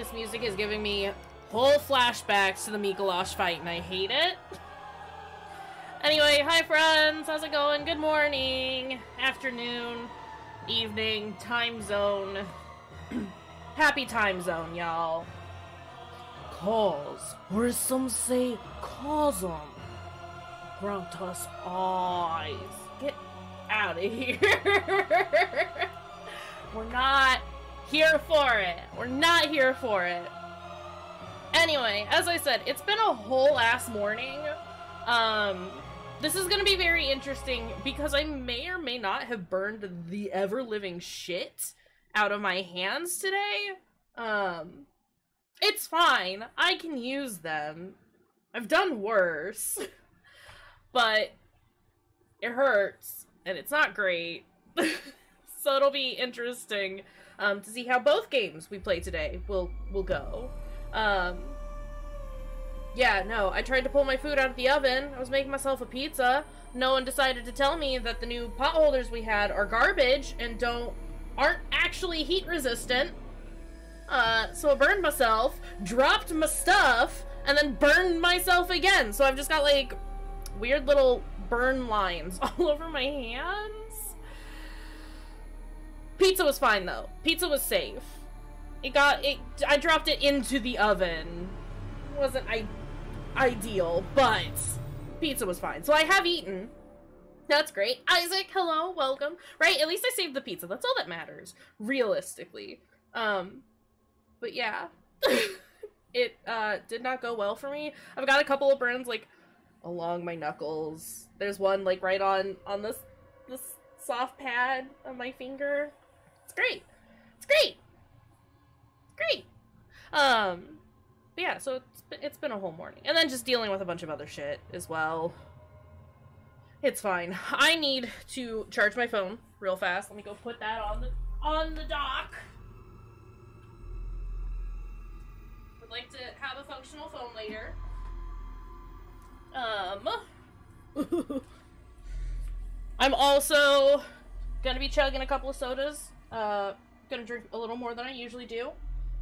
This music is giving me whole flashbacks to the Mikolash fight, and I hate it. Anyway, hi friends, how's it going? Good morning, afternoon, evening, time zone. Happy time zone, y'all. Cause, or as some say, cosm. Gruntus eyes. Get out of here. We're not here for it. We're not here for it. Anyway, as I said, it's been a whole ass morning. This is gonna be very interesting because I may or may not have burned the ever-living shit out of my hands today. It's fine. I can use them. I've done worse. But it hurts, and it's not great. So it'll be interesting to see how both games we play today will go. Yeah, no, I tried to pull my food out of the oven. I was making myself a pizza. No one decided to tell me that the new pot holders we had are garbage and aren't actually heat resistant. So I burned myself, dropped my stuff, and then burned myself again. So I've just got, like, weird little burn lines all over my hands. Pizza was fine, though. Pizza was safe. I dropped it into the oven. It wasn't ideal, but pizza was fine. So I have eaten. That's great. Isaac, hello, welcome. Right, at least I saved the pizza. That's all that matters, realistically. But yeah. It, did not go well for me. I've got a couple of burns, like, along my knuckles. There's one, like, right on this soft pad of my finger. It's great. It's great. It's great. But yeah, so it's been a whole morning. And then just dealing with a bunch of other shit as well. It's fine. I need to charge my phone real fast. Let me go put that on the dock. Would like to have a functional phone later. I'm also gonna be chugging a couple of sodas. Gonna drink a little more than I usually do.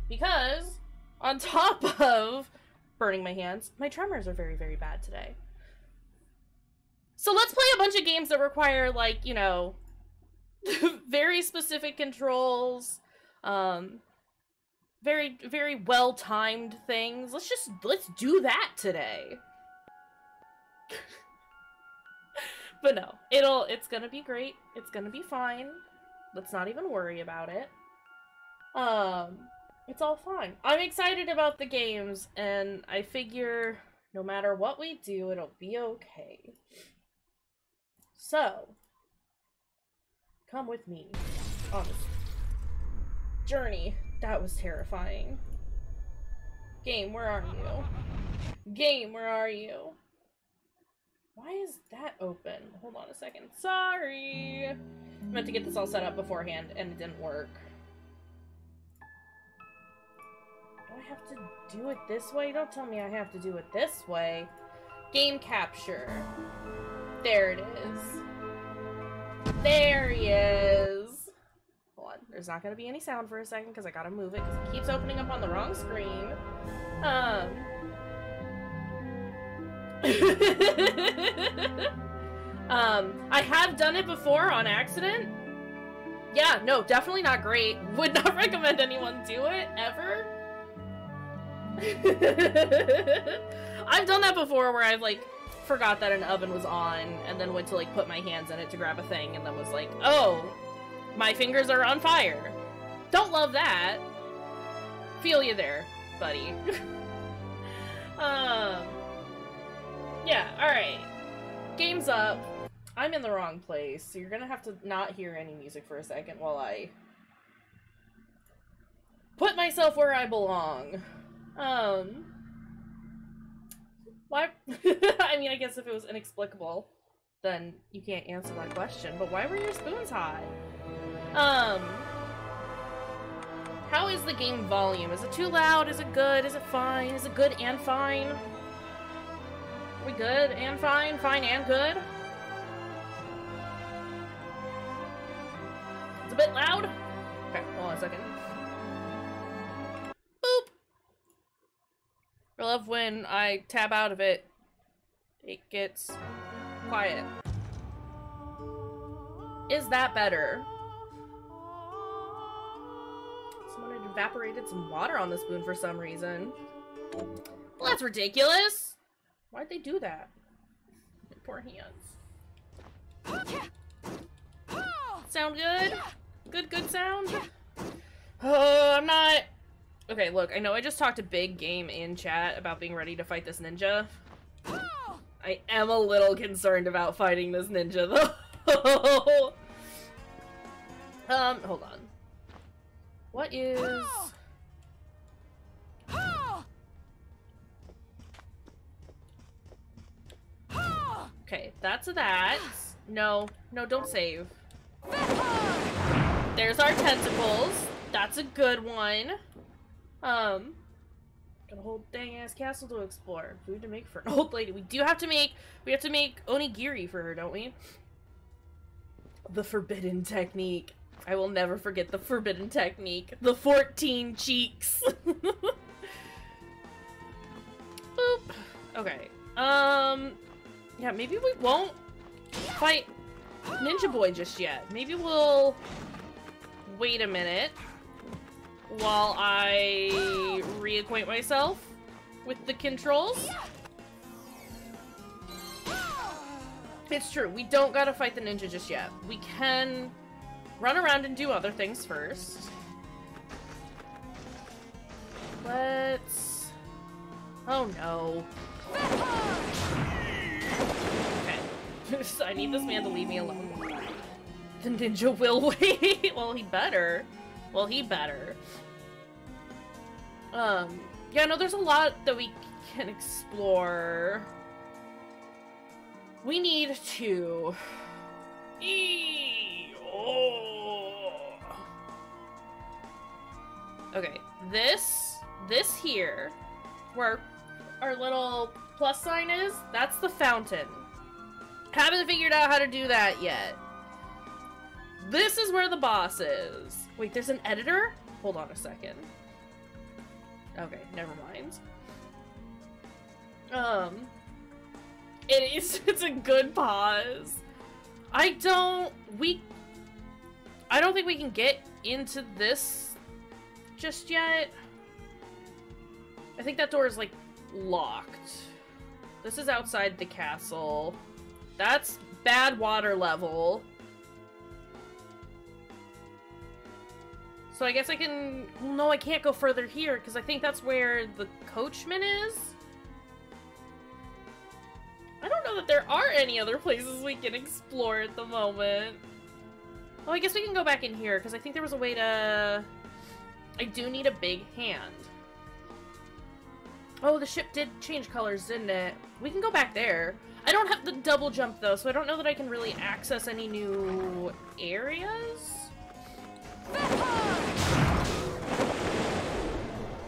Because, on top of burning my hands, my tremors are very, very bad today. So let's play a bunch of games that require, like, you know, very specific controls, very, very well-timed things. Let's do that today. But no, it's gonna be great. It's gonna be fine. Let's not even worry about it. It's all fine. I'm excited about the games, and I figure no matter what we do, it'll be okay. So, come with me on this journey. That was terrifying. Game, where are you? Game, where are you? Why is that open? Hold on a second. Sorry! I meant to get this all set up beforehand, and it didn't work. Do I have to do it this way? Don't tell me I have to do it this way. Game capture. There it is. There he is. Hold on. There's not going to be any sound for a second, because I gotta move it, because it keeps opening up on the wrong screen. I have done it before on accident. Yeah, no, definitely not great. Would not recommend anyone do it, ever. I've done that before where I've, like, forgot that an oven was on, and then went to, like, put my hands in it to grab a thing, and then was like, oh, my fingers are on fire. Don't love that. Feel you there, buddy. Yeah, alright. Game's up. I'm in the wrong place, so you're gonna have to not hear any music for a second while I put myself where I belong. Why? I mean, I guess if it was inexplicable, then you can't answer my question, but why were your spoons hot? How is the game volume? Is it too loud? Is it good? Is it fine? Is it good and fine? Are we good and fine? Fine and good? It's a bit loud? Okay, hold on a second. Boop! I love when I tab out of it, it gets quiet. Is that better? Someone had evaporated some water on the spoon for some reason. Well, that's ridiculous. Why'd they do that? My poor hands. Sound good? Good sound? Oh, I'm not... Okay, look, I know I just talked a big game in chat about being ready to fight this ninja. I am a little concerned about fighting this ninja, though. Hold on. What is... Okay, that's that. No, don't save. There's our tentacles. That's a good one. Got a whole dang-ass castle to explore. Food to make for an old lady. We have to make onigiri for her, don't we? The forbidden technique. I will never forget the forbidden technique. The 14 cheeks. Boop. Okay. Yeah, maybe we won't fight Ninja Boy just yet. Maybe we'll wait a minute while I reacquaint myself with the controls. It's true, we don't gotta fight the ninja just yet. We can run around and do other things first. Let's... Oh no. Okay. I need this man to leave me alone. The ninja will wait. Well, he better. Well, he better. Yeah, no, there's a lot that we can explore. We need to... Okay, this here, where our little plus sign is, that's the fountain. Haven't figured out how to do that yet. This is where the boss is. Wait, there's an editor? Hold on a second. Okay, never mind. It's a good pause. I don't think we can get into this just yet. I think that door is, like, locked. This is outside the castle. That's bad water level. So I guess I can... No, I can't go further here, because I think that's where the coachman is. I don't know that there are any other places we can explore at the moment. Oh, I guess we can go back in here, because I think there was a way to... I do need a big hand. Oh, the ship did change colors, didn't it? We can go back there. I don't have the double jump, though, so I don't know that I can really access any new areas.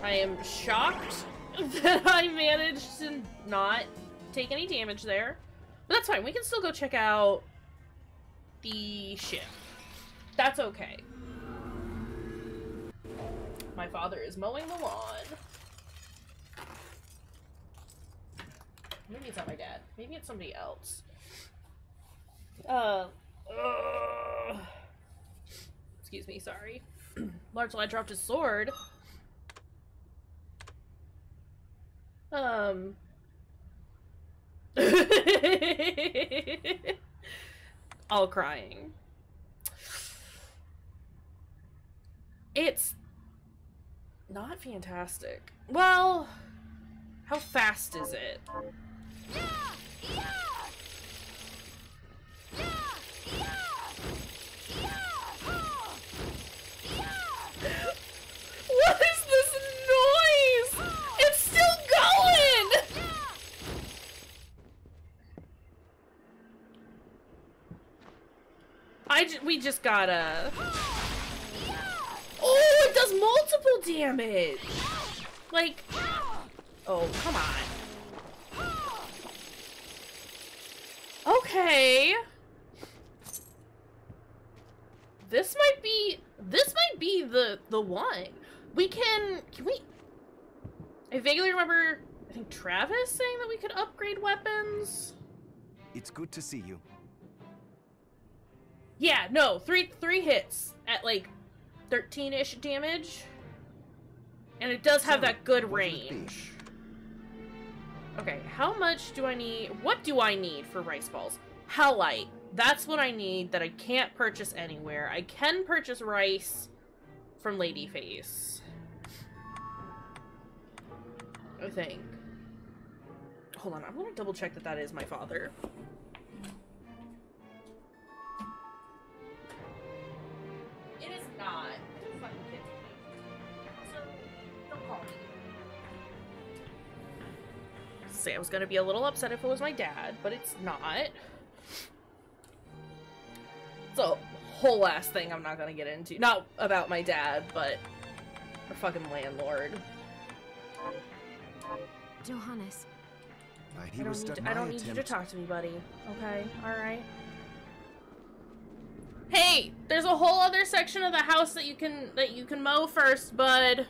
I am shocked that I managed to not take any damage there. But that's fine. We can still go check out the ship. That's okay. My father is mowing the lawn. Maybe it's not my dad. Maybe it's somebody else. Excuse me, sorry. Large Lad dropped his sword. All crying. It's not fantastic. Well, how fast is it? What is this noise? It's still going! We just gotta... Oh, it does multiple damage! Like... Oh, come on. Okay. This might be the one. Can we... I vaguely remember I think Travis saying that we could upgrade weapons. It's good to see you. Yeah, no, three hits at like 13-ish damage. And it does have that good range. Okay, how much do I need? What do I need for rice balls? Halite. That's what I need that I can't purchase anywhere. I can purchase rice from Ladyface, I think. Hold on, I'm gonna double check that that is my father. It is not. Don't fucking kid me. Also, don't call me. Say I was gonna be a little upset if it was my dad, but it's not. It's a whole ass thing I'm not gonna get into. Not about my dad, but our fucking landlord. Johannes. I don't need you to talk to me, buddy. Okay, alright. Hey! There's a whole other section of the house that you can mow first, bud.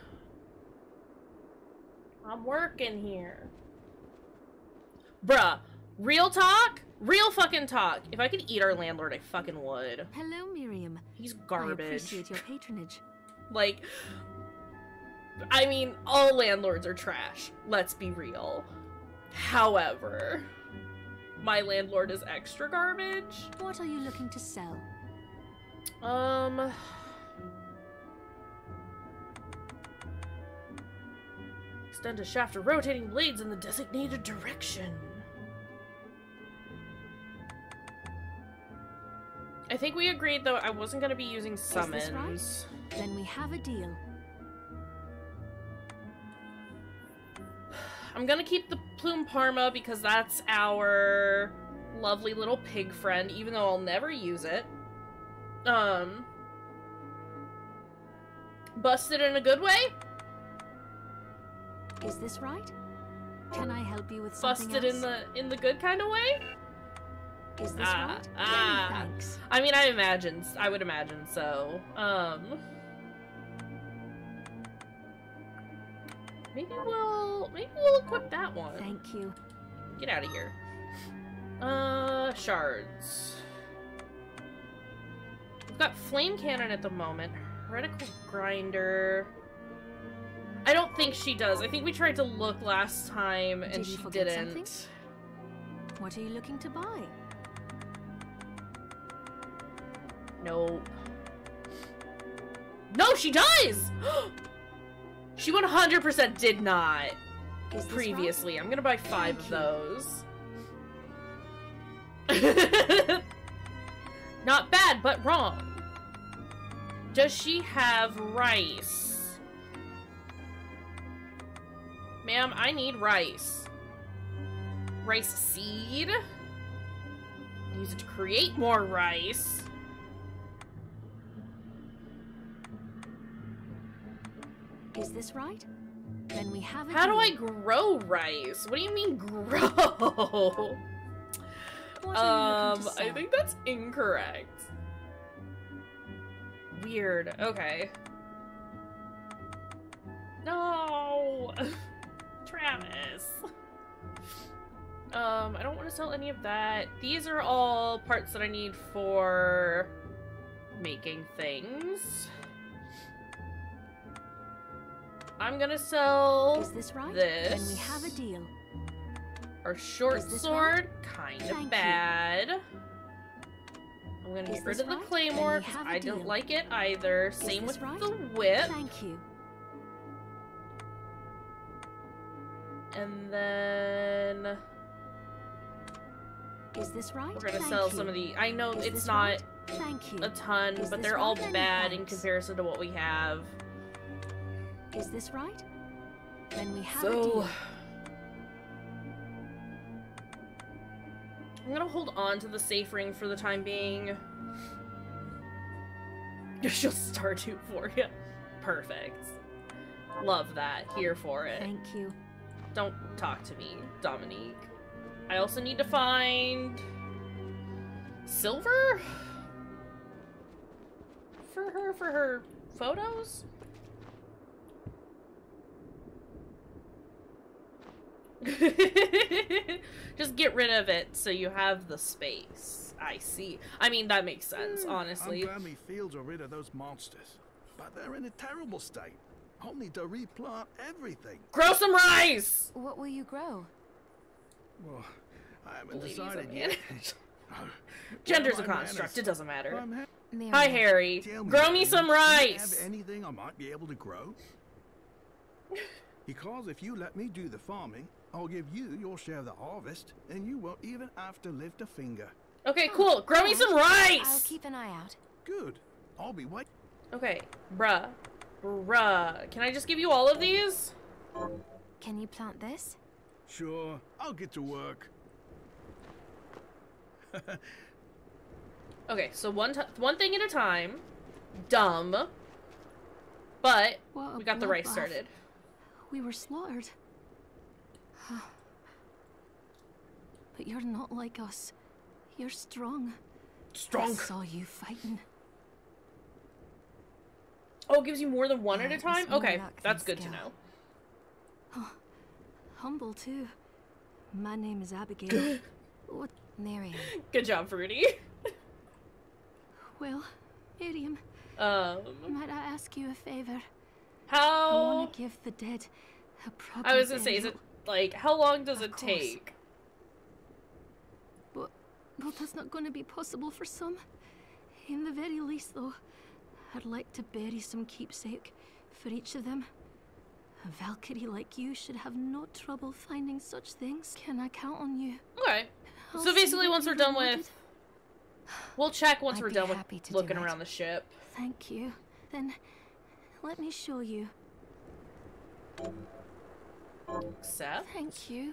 I'm working here. Bruh, real talk? Real fucking talk. If I could eat our landlord, I fucking would. Hello, Miriam. He's garbage. I appreciate your patronage. Like, I mean, all landlords are trash. Let's be real. However, my landlord is extra garbage. What are you looking to sell? Extend a shaft of rotating blades in the designated direction. I think we agreed, though, I wasn't going to be using summons. Is this right? Then we have a deal. I'm gonna keep the Plume Parma because that's our lovely little pig friend, even though I'll never use it. Busted in a good way? Is this right? Can I help you with something Busted else? in the good kind of way? Is this right? Many thanks. I mean, I would imagine so. Maybe we'll equip that one. Thank you. Get out of here. Shards. We've got flame cannon at the moment. Heretical grinder. I don't think she does. I think we tried to look last time and she didn't. Something? What are you looking to buy? Nope. No, she does! She 100% did not previously. Right? I'm gonna buy 5 of those. Not bad, but wrong. Does she have rice? Ma'am, I need rice. Rice seed. Use it to create more rice. Is this right? Then we have a How do I grow rice? What do you mean grow? I think that's incorrect. Weird. Okay. No! Travis. I don't want to sell any of that. These are all parts that I need for making things. I'm gonna sell Is this right? this. Then we have a deal. Our short sword, right? kind of bad. I'm gonna get rid of the claymore because I don't like it either. Same with the whip. Thank you. And then is this right? We're gonna sell some of the. I know it's not a ton, but they're all bad in comparison to what we have. Is this right? Then we have a deal. I'm gonna hold on to the safe ring for the time being. She'll Stardew for you. Perfect. Love that. Here for it. Thank you. Don't talk to me, Dominique. I also need to find silver for her photos. Just get rid of it so you have the space. I see. I mean, that makes sense, honestly. I'm glad me fields are rid of those monsters. But they're in a terrible state. I'll need to replant everything. Grow some rice! What will you grow? Well, I haven't Ladies decided and yet. Gender's a Well, my construct, manners. it doesn't matter. Mary. Hi, Harry. Tell Grow me Mary, some do you rice! have anything I might be able to grow? Because if you let me do the farming, I'll give you your share of the harvest, and you won't even have to lift a finger. Okay, cool. Grow me some I'll rice! keep an eye out. Good. I'll be waiting. Okay, bruh. Bruh. Can I just give you all of these? Can you plant this? Sure, I'll get to work. Okay, so one thing at a time. Dumb. But What a we got the rice bloodbath. started. We were slaughtered. But you're not like us. You're strong. I Strong. saw you fighting. Oh, it gives you more than one at a It's time? more Okay, luck that's than good to skill. know. Humble too. My name is Abigail. What? Miriam. Good job, Fruity. Well, Miriam, might I ask you a favor? I How... want to give the dead a proper I was gonna say, is it, burial. like, how long does Of it course. take? But that's not going to be possible for some. In the very least, though, I'd like to bury some keepsake for each of them. A Valkyrie like you should have no trouble finding such things. Can I count on you? Okay. I'll So see basically, what once we're you've done rewarded. with... We'll check once I'd we're be done with happy to do looking it. around the ship. Thank you. Then, let me show you. Accept? Thank you.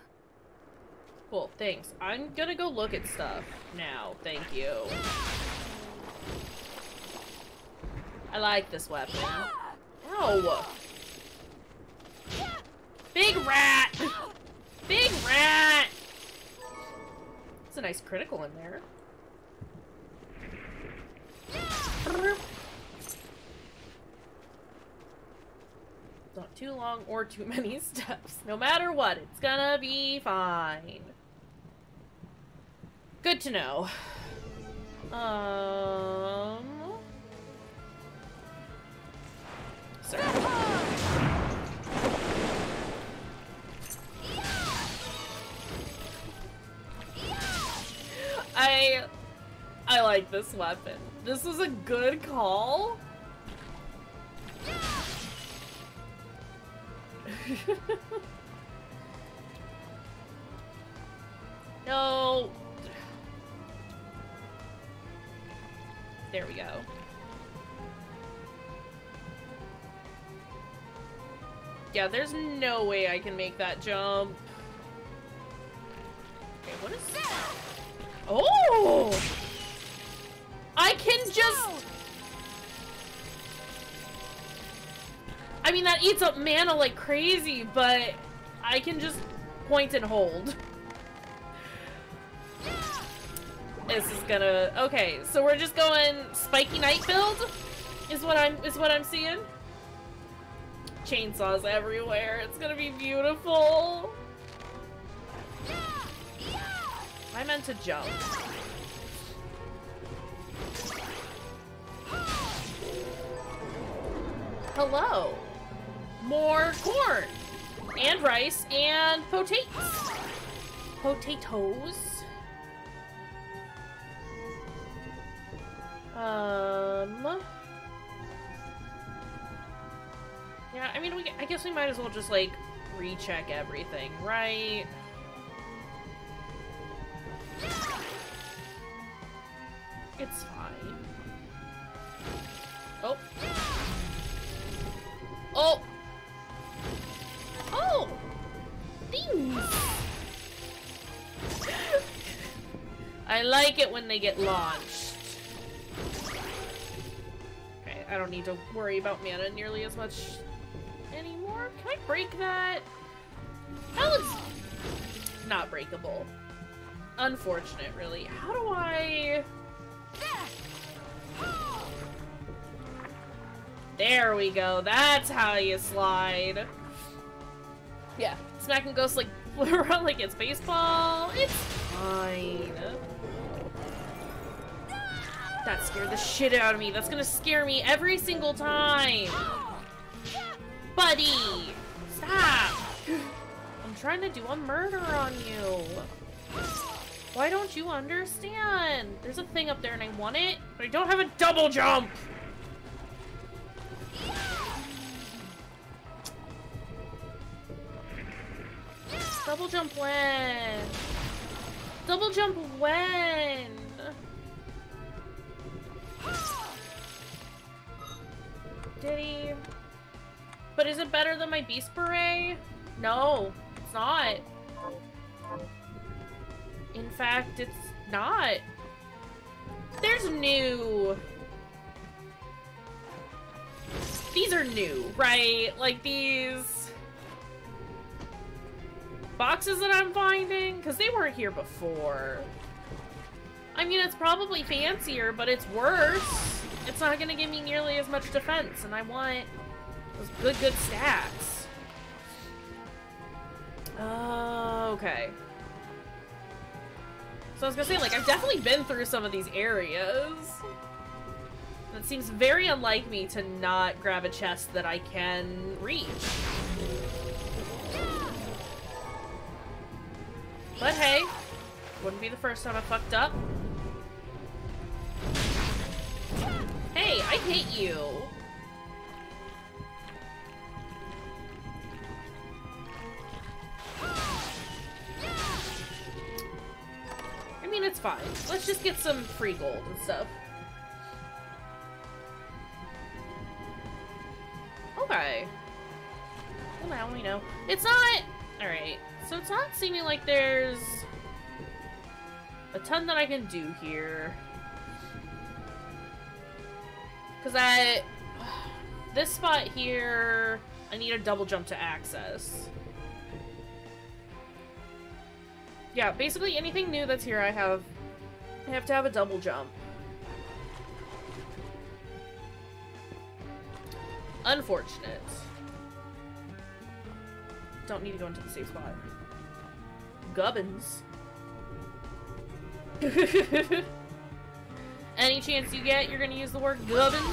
Cool, thanks. I'm gonna go look at stuff now. Thank you. I like this weapon. Ow! Big rat! Big rat! It's a nice critical in there. Not too long or too many steps. No matter what, it's gonna be fine. Good to know. Sorry. I like this weapon. This is a good call. No. There we go. Yeah, there's no way I can make that jump. Okay, what is that? Oh! I can just... I mean, that eats up mana like crazy, but I can just point and hold. This is gonna... Okay, so we're just going spiky knight build? Is what I'm seeing? Chainsaws everywhere. It's gonna be beautiful. I meant to jump. Hello. More corn. And rice and potatoes. Potatoes. Yeah, I mean, I guess we might as well just, like, recheck everything, right? It's fine. Oh. Oh! Oh! Things! I like it when they get launched. Okay, I don't need to worry about mana nearly as much anymore. Can I break that? That looks not breakable. Unfortunate, really. How do I... There we go. That's how you slide. Yeah, smacking ghosts like around like it's baseball. It's fine. That scared the shit out of me. That's gonna scare me every single time. Buddy! Stop! I'm trying to do a murder on you. Why don't you understand? There's a thing up there and I want it, but I don't have a double jump! Double jump when? Double jump when? Did he? But is it better than my Beast Beret? No, it's not. In fact, it's not. There's new. These are new, right? Like these boxes that I'm finding, because they weren't here before. I mean, it's probably fancier, but it's worse. It's not gonna give me nearly as much defense, and I want those good stats. Okay. So I was gonna say, like, I've definitely been through some of these areas. It seems very unlike me to not grab a chest that I can reach. But hey, wouldn't be the first time I fucked up. Hey, I hit you. I mean, it's fine. Let's just get some free gold and stuff. Okay. Well, now we know. It's not... Alright. So it's not seeming like there's a ton that I can do here. Because this spot here, I need a double jump to access. Yeah, basically anything new that's here I have to have a double jump. Unfortunate. Don't need to go into the safe spot. Gubbins. Any chance you get, you're gonna use the word gubbins?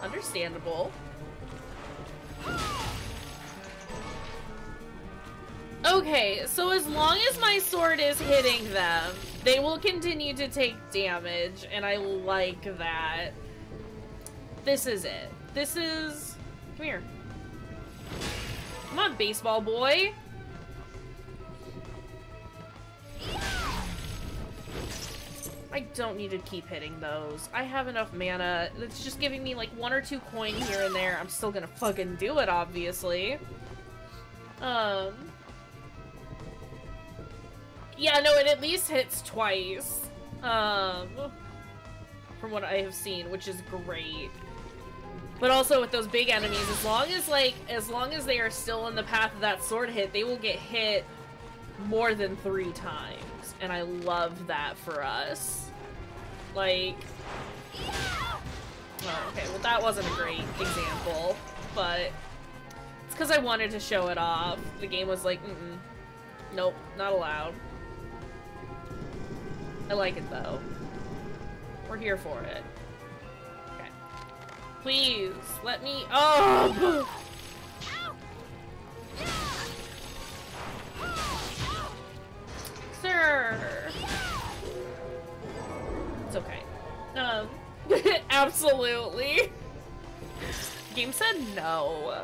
Understandable. Okay, so as long as my sword is hitting them, they will continue to take damage, and I like that. This is it. This is... Come here. Come on, baseball boy. I don't need to keep hitting those. I have enough mana. It's just giving me like 1 or 2 coin here and there. I'm still gonna fucking do it, obviously. Yeah, no, it at least hits twice. From what I have seen, which is great. But also with those big enemies, as long as they are still in the path of that sword hit, they will get hit more than 3 times. And I love that for us. Like... Oh, okay, well that wasn't a great example, but... It's because I wanted to show it off. The game was like, nope, not allowed. I like it though. We're here for it. Okay. Please, let me... Oh! Sir! It's okay. Absolutely. Game said no.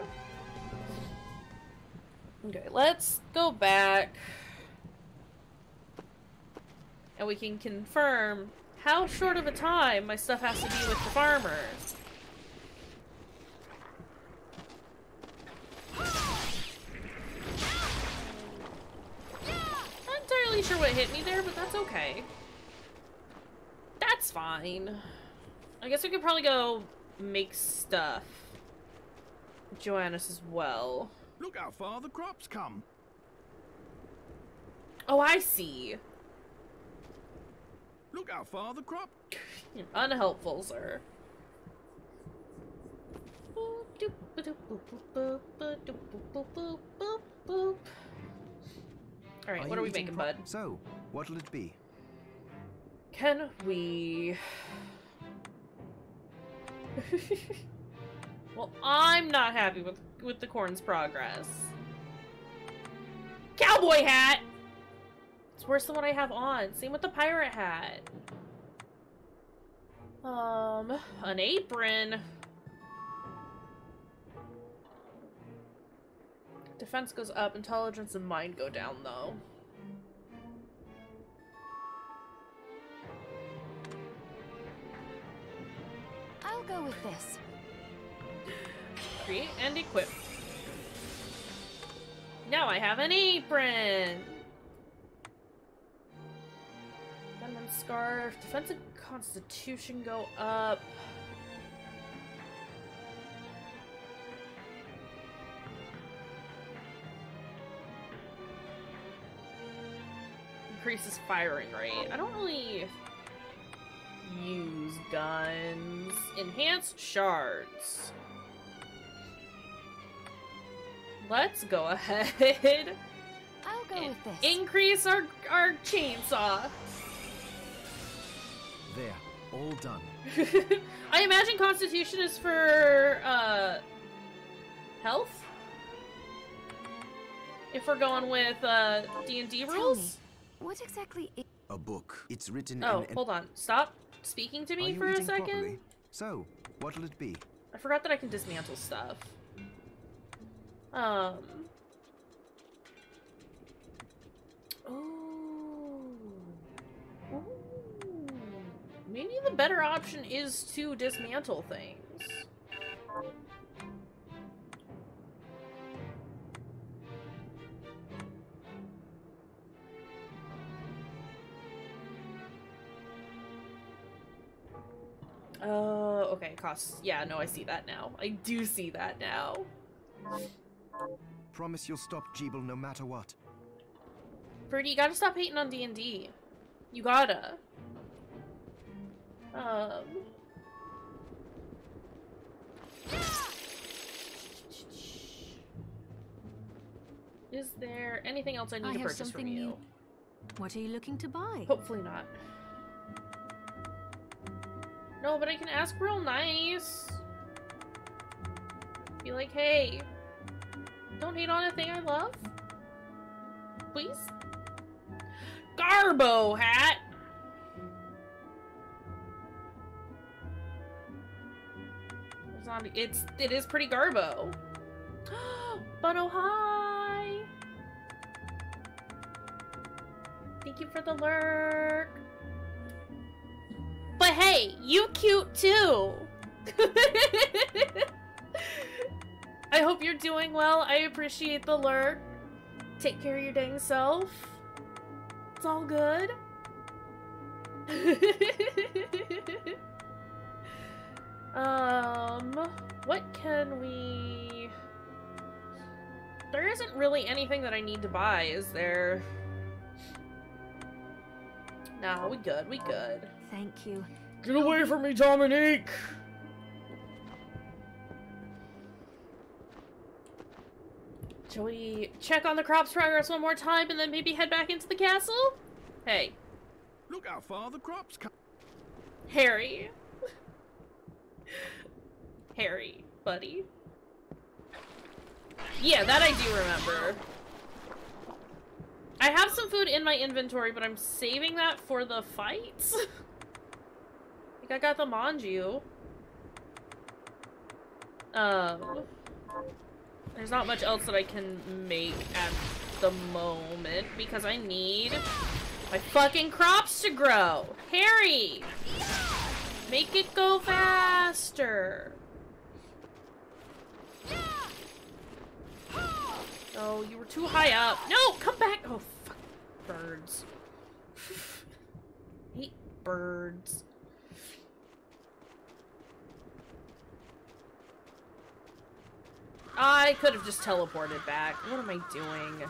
Okay, let's go back. And we can confirm how short of a time my stuff has to be with the farmers. Not entirely sure what hit me there, but that's okay. That's fine. I guess we could probably go make stuff. Joannis as well. Look how far the crops come. Oh, I see. Look how far the crop... Unhelpful, sir. Alright, what are we making, bud? So, what'll it be? Can we... Well, I'm not happy with the corn's progress. Cowboy hat! It's worse than what I have on. Same with the pirate hat. An apron. Defense goes up, intelligence and mind go down, though. I'll go with this. Create and equip. Now I have an apron! Gunman scarf. Defense and constitution go up. Increases firing rate. I don't really use guns. Enhanced shards. Let's go ahead. I'll go with this. Increase our chainsaw. There, all done. I imagine Constitution is for health. If we're going with D&D rules. What exactly is... A book. It's written Oh, in... hold on. Stop speaking to me Are for you a eating second. properly? So, what'll it be? I forgot that I can dismantle stuff. Ooh. Maybe the better option is to dismantle things. Okay, costs. Yeah, no, I see that now. I do see that now. Promise you'll stop Jeeble no matter what. Birdie, you gotta stop hating on D&D. You gotta. Is there anything else I need to purchase from you? New. What are you looking to buy? Hopefully not. No, but I can ask real nice. Be like, hey, don't hate on a thing I love. Please? Garbo hat! It's not, it is pretty Garbo. But oh hi! Thank you for the lurk. But hey, you cute too! I hope you're doing well. I appreciate the lurk. Take care of your dang self. It's all good. What can we... There isn't really anything that I need to buy, is there? No, we good, we good. Thank you. Get away from me, Dominique! Shall we check on the crop's progress one more time and then maybe head back into the castle? Hey. Look how far the crops come. Harry. Harry, buddy. Yeah, that I do remember. I have some food in my inventory, but I'm saving that for the fights. Like, I got the manju. There's not much else that I can make at the moment because I need my fucking crops to grow. Harry! Make it go faster. Oh, you were too high up. No, come back. Oh, fuck. Birds. Hate birds. I could have just teleported back. What am I doing?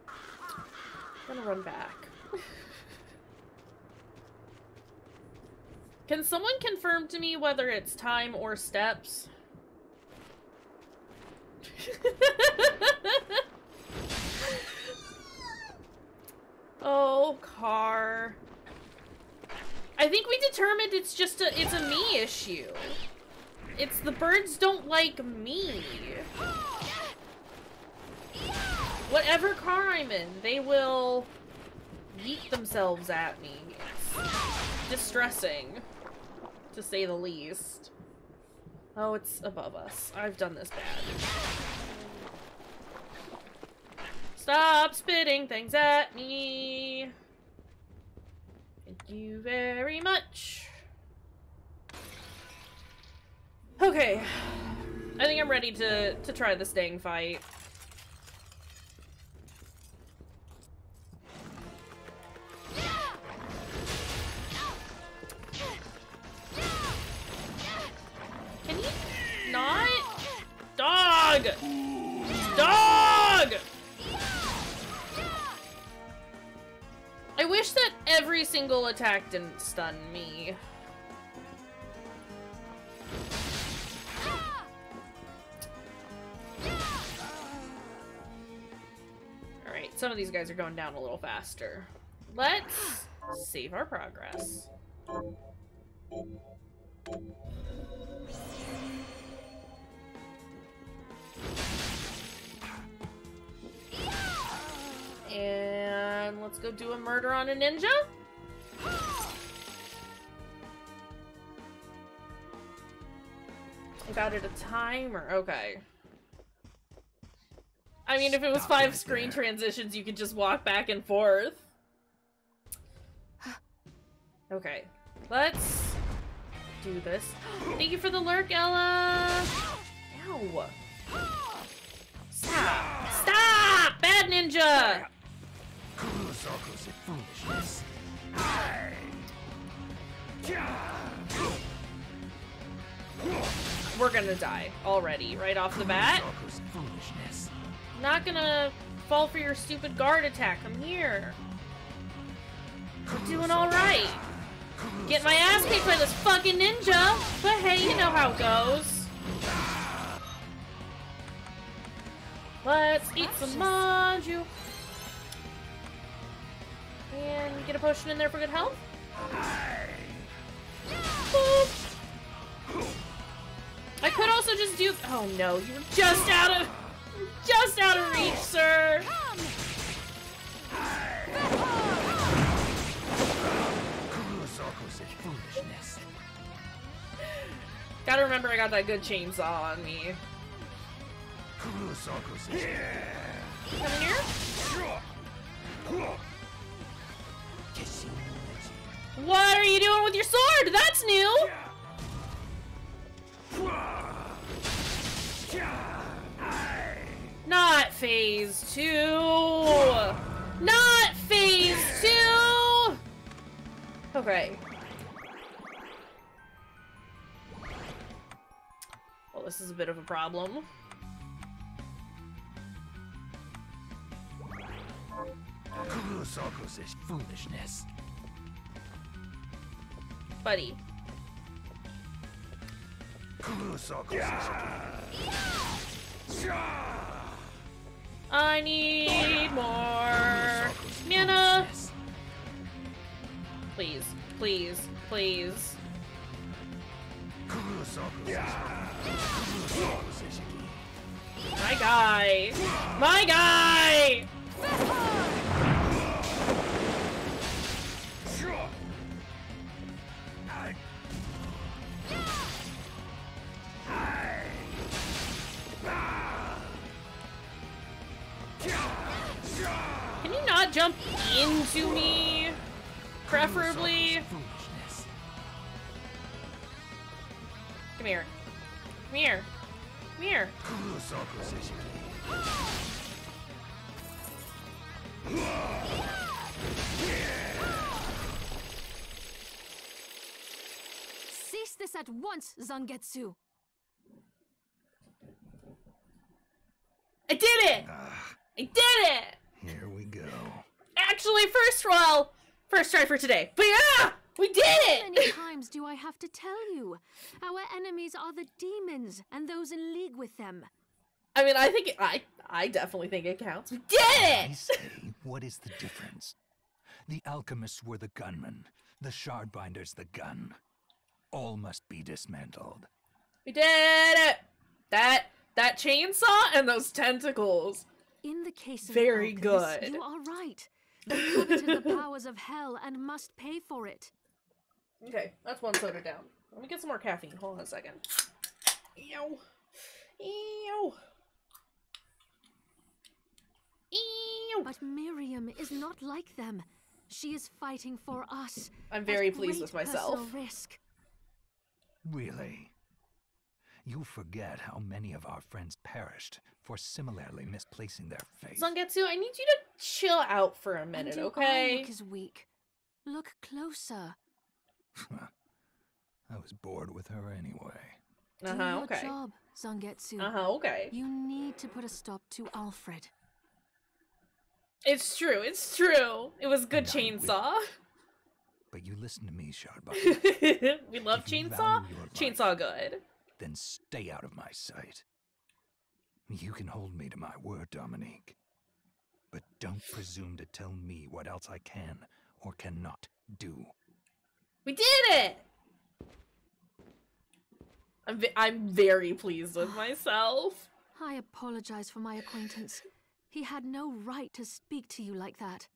I'm gonna run back. Can someone confirm to me whether it's time or steps? Oh, car. I think we determined it's a me issue. It's the birds don't like me. Whatever car I'm in, they will yeet themselves at me. It's distressing, to say the least. Oh, it's above us. I've done this bad. Stop spitting things at me. Thank you very much. Okay. I think I'm ready to try this dang fight. Can you not? Dog! Dog! I wish that every single attack didn't stun me. Alright, some of these guys are going down a little faster. Let's save our progress. And let's go do a murder on a ninja. I got it a timer. Okay. I mean, if it was 5 screen transitions, you could just walk back and forth. Okay. Let's do this. Thank you for the lurk, Ella! Ow! Stop! Stop! Bad ninja! We're gonna die already, right off the bat. Not gonna fall for your stupid guard attack. I'm here. We're doing alright. Get my ass kicked by this fucking ninja, but hey, you know how it goes. Let's eat some manju. And get a potion in there for good health. Boop. I could also just do. Oh no, you were just out of reach, sir. Gotta remember I got that good chainsaw on me. Come in here. What are you doing with your sword? That's new. Not phase 2. Not phase 2. Okay. Well, this is a bit of a problem. Foolishness. Buddy. I need more mana. Please, please, please. My guy. My guy. Can you not jump into me? Preferably. Come here. Come here. Come here. Cease this at once, Zangetsu. I did it! I did it! Here we go. Actually, first try for today. But yeah, we did How many it! times do I have to tell you? Our enemies are the demons and those in league with them. I mean, I definitely think it counts. We did I it! say, what is the difference? The alchemists were the gunmen, the shardbinders the gun. All must be dismantled. We did it! That chainsaw and those tentacles. In the case of Very alchemists, good. you are right. They coveted the powers of hell and must pay for it. Okay, that's one soda down. Let me get some more caffeine. Hold on a second. Ew. Ew. Ew. But Miriam is not like them. She is fighting for us. I'm very at pleased great with myself. personal risk. Really? You forget how many of our friends perished for similarly misplacing their faith. Zangetsu, I need you to chill out for a minute, And your eye okay? look is weak. Look closer. I was bored with her anyway. Do Uh-huh, your okay. job, Zangetsu. Uh-huh, okay. You need to put a stop to Alfred. It's true, it's true. It was good And I will. chainsaw. But you listen to me, Shardbinder. We love If you chainsaw. value your life, Chainsaw good. then stay out of my sight. You can hold me to my word, Dominique. But don't presume to tell me what else I can or cannot do. We did it! I'm very pleased with myself. I apologize for my acquaintance. He had no right to speak to you like that.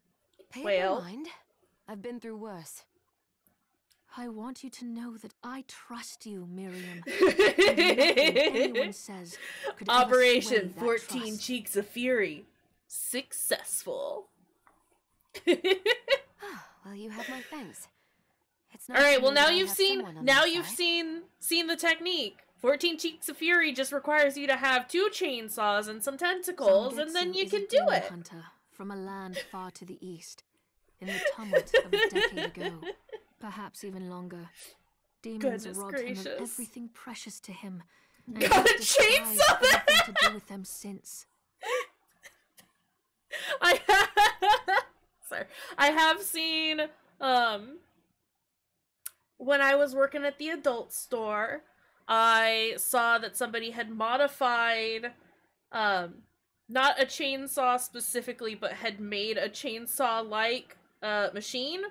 Pay Well. it no mind. I've been through worse. I want you to know that I trust you, Miriam. And nothing anyone says could ever Operation sway that 14 trust. Cheeks of Fury. Successful. Well, you have my thanks. It's not Alright, well true that now I you've have seen someone on my side. seen the technique. 14 Cheeks of Fury just requires you to have 2 chainsaws and some tentacles, and then Zangetsu you is can a do demon it. hunter from a land far to the east, in the tumult of a decade ago, perhaps even longer. Demons Goodness robbed him gracious. of everything precious to him, and Got a he's despised chainsaw! everything to do with them since. Sorry. I have seen when I was working at the adult store, I saw that somebody had modified not a chainsaw specifically, but had made a chainsaw like machine.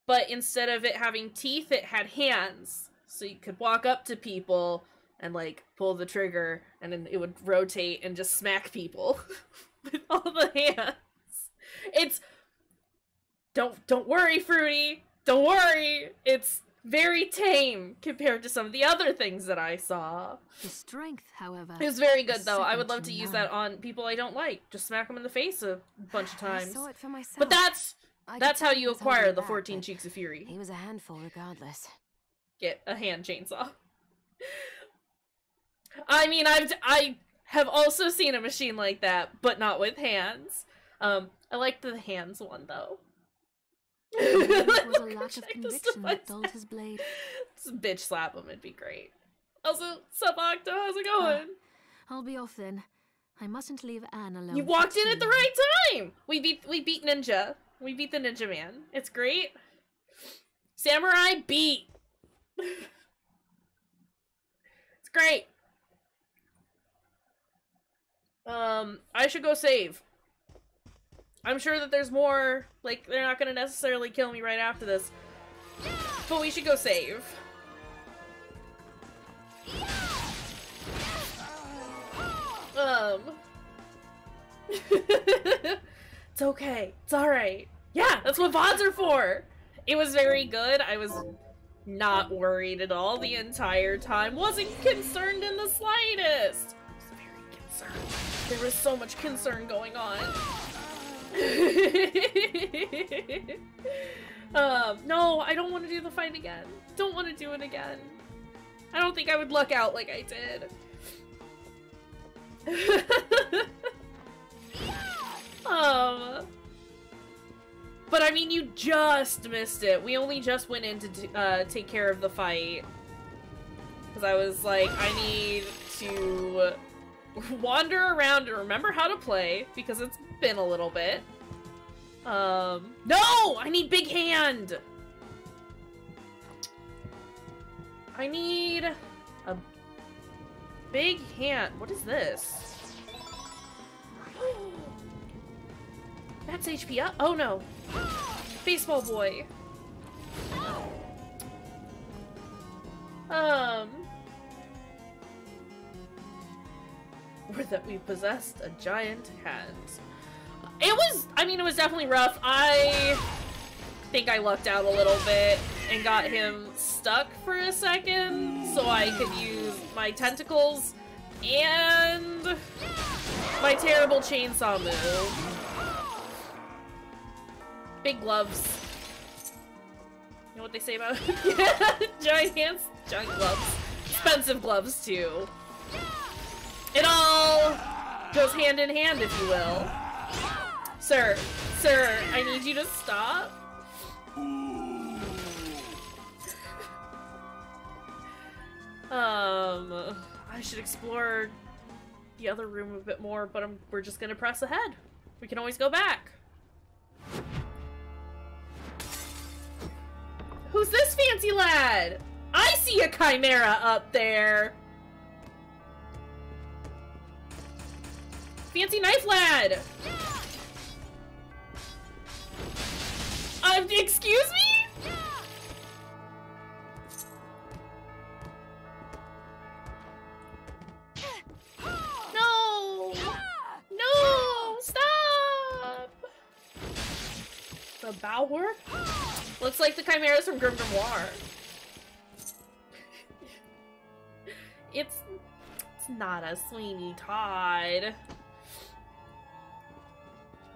But instead of it having teeth, it had hands. So you could walk up to people and like pull the trigger and then it would rotate and just smack people with all the hands. It's don't worry, Fruity. Don't worry. It's very tame compared to some of the other things that I saw. The strength, however, It was very good is though. I second would love to to use none. that on people I don't like. Just smack them in the face a bunch of I times. saw it for myself. But that's I that's could how tell you he was holding acquire the back, 14 but Cheeks of Fury. He was a handful regardless. Get a hand chainsaw. I mean, I have also seen a machine like that, but not with hands. I like the hands one though. Maybe it was a lack of Projectile conviction that dulled device. his blade. Just bitch slap him, it'd be great. Also, sup Octo, how's it going? I'll be off then. I mustn't leave Anne alone. You for walked in too at the long. right time! We beat Ninja. We beat the Ninja Man. It's great. Samurai beat! It's great. I should go save. I'm sure that there's more, like, they're not gonna necessarily kill me right after this. But we should go save. It's okay. It's alright. Yeah, that's what VODs are for! It was very good. I was not worried at all the entire time. Wasn't concerned in the slightest. I was very concerned. There was so much concern going on. No, I don't want to do the fight again. Don't want to do it again. I don't think I would luck out like I did. But I mean, you just missed it. We only just went in to take care of the fight. Because I was like, I need to wander around and remember how to play, because it's been a little bit. No! I need big hand! I need a big hand. What is this? Max HP up? Oh no. Baseball boy. Or that we possessed a giant hand. It was, I mean, it was definitely rough. I think I lucked out a little bit and got him stuck for a second so I could use my tentacles and my terrible chainsaw move. Big gloves. You know what they say about giant hands? Giant gloves. Expensive gloves, too. It all goes hand in hand, if you will. Sir, I need you to stop. I should explore the other room a bit more, but we're just gonna press ahead. We can always go back. Who's this fancy lad? I see a chimera up there. Fancy knife lad. Excuse me? No! No! Stop! The Bower? Looks like the chimeras from Grim Grimoire. It's not a Sweeney Todd.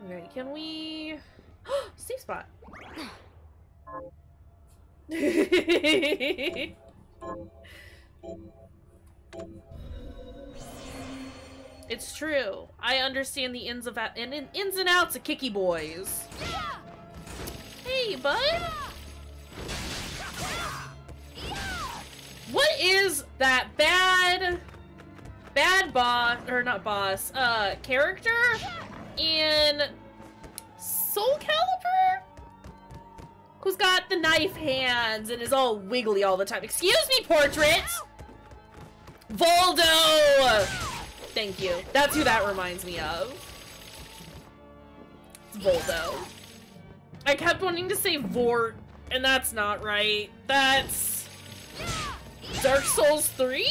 Okay, can we... Safe spot. It's true. I understand the ins and outs of Kicky Boys. Hey, bud. What is that bad boss, or not boss, character in Soul Calibur? Who's got the knife hands and is all wiggly all the time. Excuse me, portrait! Voldo! Thank you. That's who that reminds me of. It's Voldo. I kept wanting to say Vort, and that's not right. That's... Dark Souls 3?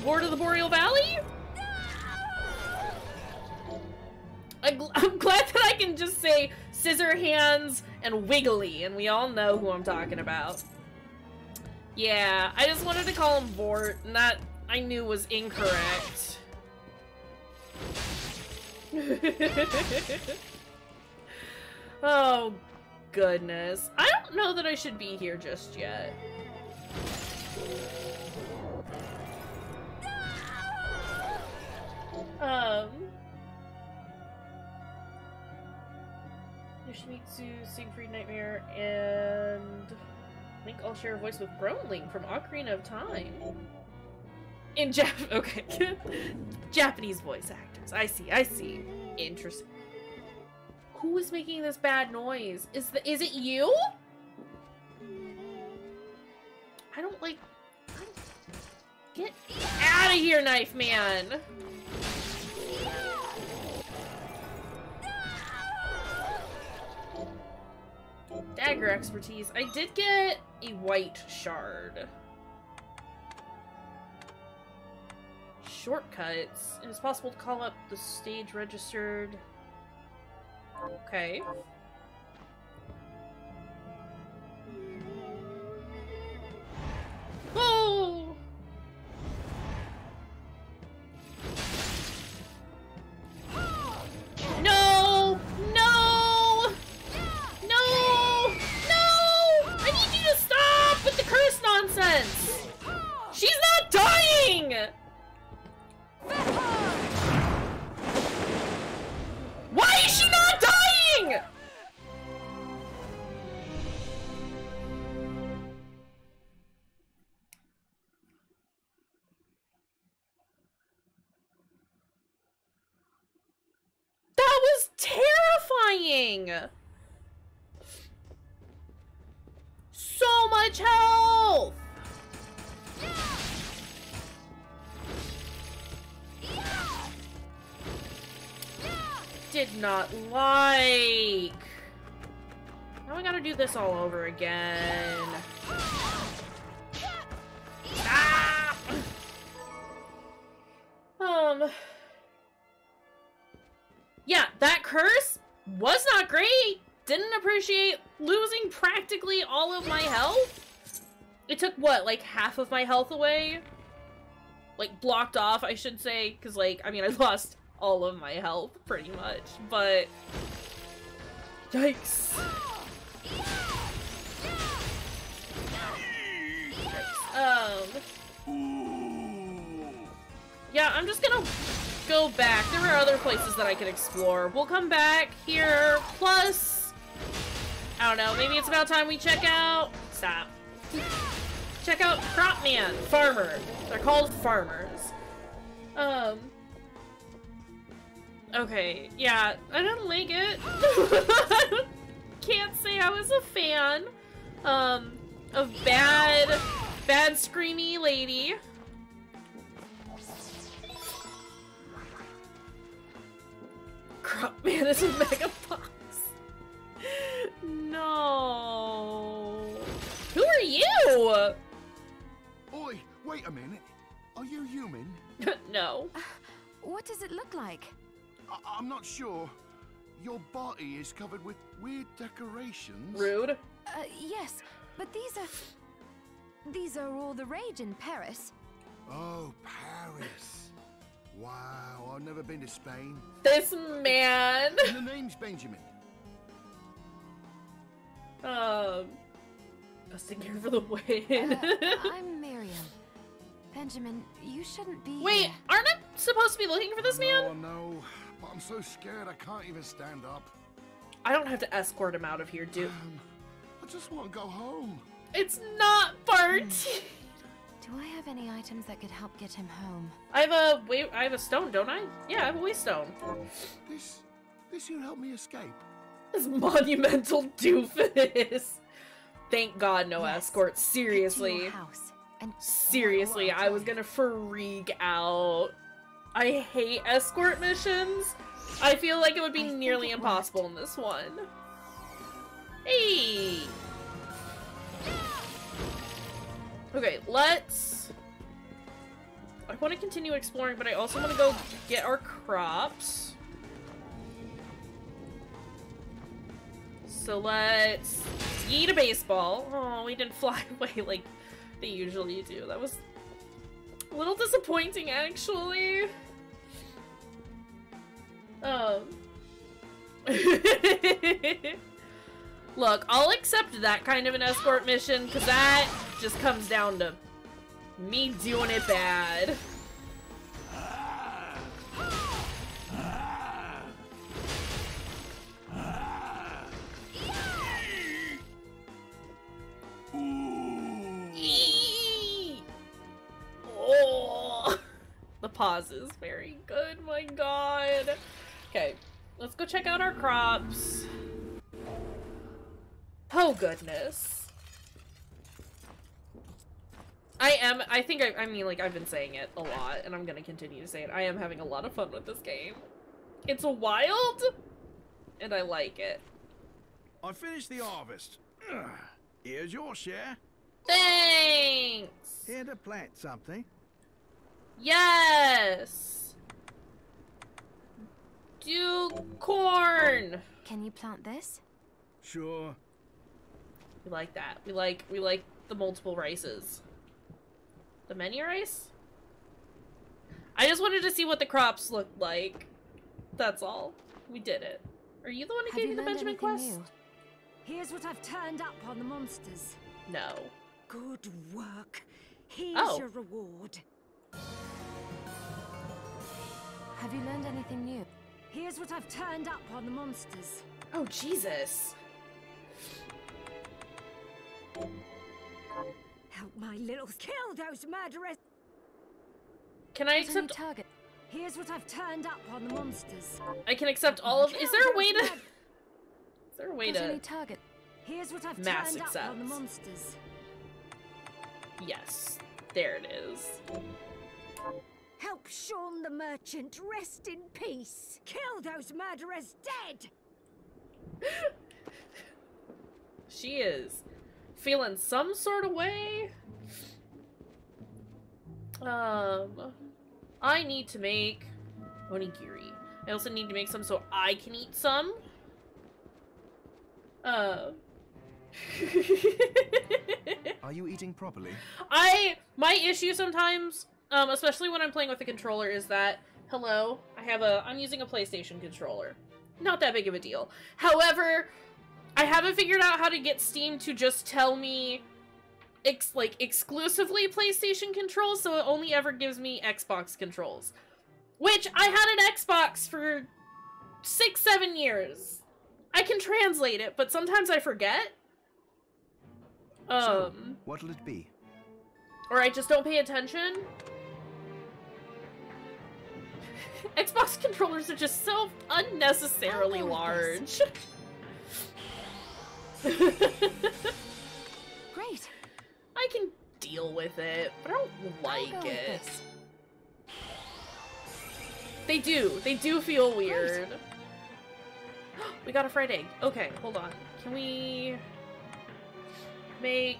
Ward of the Boreal Valley? I'm glad that I can just say scissor hands and wiggly, and we all know who I'm talking about. Yeah, I just wanted to call him Vort, and that I knew was incorrect. Oh, goodness. I don't know that I should be here just yet. Yoshimitsu, Siegfried Nightmare, and I think I'll share a voice with Brownling from Ocarina of Time. In okay. Japanese voice actors. I see. Interesting. Who is making this bad noise? Is it you? I don't like... Get out of here, Knife Man! Dagger expertise. I did get a white shard. Shortcuts. It is possible to call up the stage registered. Okay. Oh! No! No! No! No! I need you to stop with the curse nonsense! She's not dying! Why is she not dying? doing? So much health! Did not like. Now we gotta do this all over again. Ah! Yeah, that curse was not great. Didn't appreciate losing practically all of my health. It took, what, like half of my health away? Like, blocked off, I should say. Because, like, I mean, I lost all of my health, pretty much. But... yikes. Yeah, I'm just gonna go back. There are other places that I could explore. We'll come back here, plus... I don't know, maybe it's about time we check out... Stop. Check out Cropman, Farmer. They're called farmers. Okay, yeah, I didn't like it. Can't say I was a fan, of bad screamy lady. Cropman is a mega box. No. Who are you? Oi, wait a minute. Are you human? No. What does it look like? I'm not sure. Your body is covered with weird decorations. Rude. Yes, but these are all the rage in Paris. Oh, Paris. Wow, I've never been to Spain. This man. The name's Benjamin. A singer for the win. I'm Miriam. Benjamin, you shouldn't be Wait, here. aren't I supposed to be looking for this man? Oh, no. But I'm so scared I can't even stand up. I don't have to escort him out of here, dude. I just want to go home. It's not Bart. Do I have any items that could help get him home? I have a stone, don't I? Yeah, I have a waystone. This will help me escape. This monumental doofus. Thank God no Yes. escort. Get to Seriously. your house and Seriously, I was gonna freak out. I hate escort missions. I feel like it would be I think nearly it impossible in this one. Hey! Okay, let's... I want to continue exploring, but I also want to go get our crops. So let's yeet a baseball. Oh, we didn't fly away like they usually do. That was a little disappointing, actually. Look, I'll accept that kind of an escort mission, because that just comes down to me doing it bad. Oh, the pause is very good, my god. Okay, let's go check out our crops. Oh goodness. I mean, like, I've been saying it a lot, and I'm gonna continue to say it. I am having a lot of fun with this game. It's wild, and I like it. I finished the harvest. Here's your share. Thanks! Here to plant something. Yes! Do corn! Can you plant this? Sure. We like that. We like the multiple rices. The many rice? I just wanted to see what the crops looked like. That's all. We did it. Are you the one who Have gave you me the learned Benjamin anything quest? new? Here's what I've turned up on the monsters. No. Good work. Here's Oh. your reward. Have you learned anything new? Here's what I've turned up on the monsters. Oh, Jesus. Help my little kill those murderers. Can I What's on your accept... target? Here's what I've turned up on the monsters. I can accept all of... Is there a way to... Is there a way There's to... any target. Here's what I've Mass turned up on the accept. monsters. Yes. There it is. Help Sean the merchant rest in peace. Kill those murderers dead. She is feeling some sort of way. I need to make onigiri. I also need to make some so I can eat some. Are you eating properly? My issue sometimes, especially when I'm playing with the controller, is that, hello, I'm using a PlayStation controller. Not that big of a deal. However, I haven't figured out how to get Steam to just tell me, exclusively PlayStation controls, so it only ever gives me Xbox controls. Which, I had an Xbox for 6-7 years. I can translate it, but sometimes I forget. So, what'll it be? Or I just don't pay attention. Xbox controllers are just so unnecessarily large. Great. I can deal with it, but I don't like it. They do feel weird. We got a fried egg. Okay, hold on. Can we make...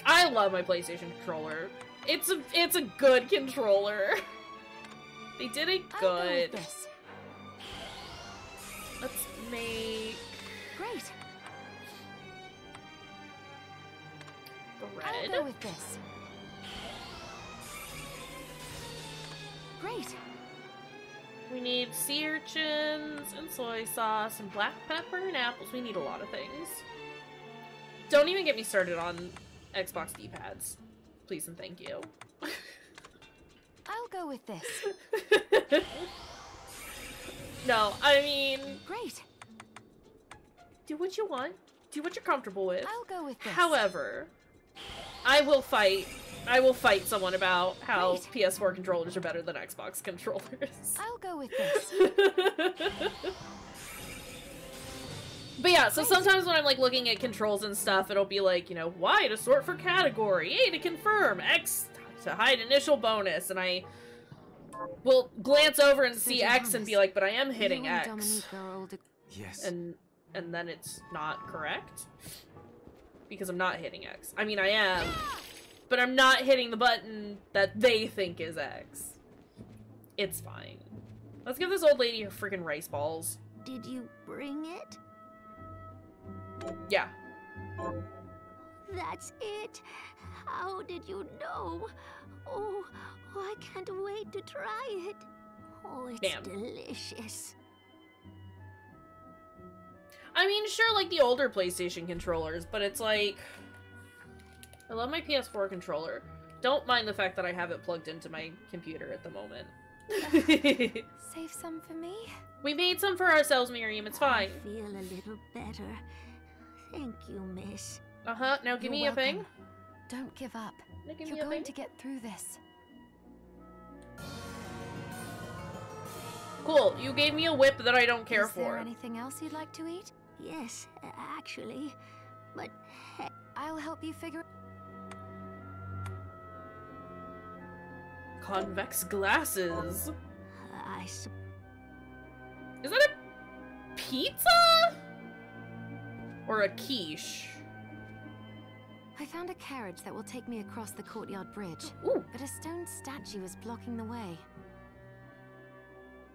I love my PlayStation controller. It's a good controller. They did it good. I'll go with this. Let's make Great. bread. I'll go with this. Great. We need sea urchins and soy sauce and black pepper and apples. We need a lot of things. Don't even get me started on Xbox D-pads. Please and thank you. I'll go with this. No, I mean... Great. Do what you want. Do what you're comfortable with. I'll go with this. However, I will fight someone about how Great. PS4 controllers are better than Xbox controllers. I'll go with this. But yeah, so sometimes when I'm like looking at controls and stuff, it'll be like, you know, Y to sort for category, A to confirm, X to hide initial bonus, and I will glance over and see X and be like, but I am hitting You and X. Dominique are older. Yes. And then it's not correct because I'm not hitting X. I mean, I am, but I'm not hitting the button that they think is X. It's fine. Let's give this old lady her freaking rice balls. Did you bring it? Yeah. That's it. How did you know? Oh, I can't wait to try it. Oh, it's Damn. delicious. I mean, sure, like the older PlayStation controllers, but it's like... I love my PS4 controller. Don't mind the fact that I have it plugged into my computer at the moment. Save some for me? We made some for ourselves, Miriam. It's fine. I feel a little better. Thank you, miss. Uh-huh. Now give You're me a thing. welcome. Don't give up. Now give me You're a going thing. to get through this. Cool. You gave me a whip that I don't care Is there for. anything else you'd like to eat? Yes, actually. But I'll help you figure. Convex glasses. suppose. Is that a pizza? Or a quiche? I found a carriage that will take me across the courtyard bridge, Ooh. but a stone statue is blocking the way.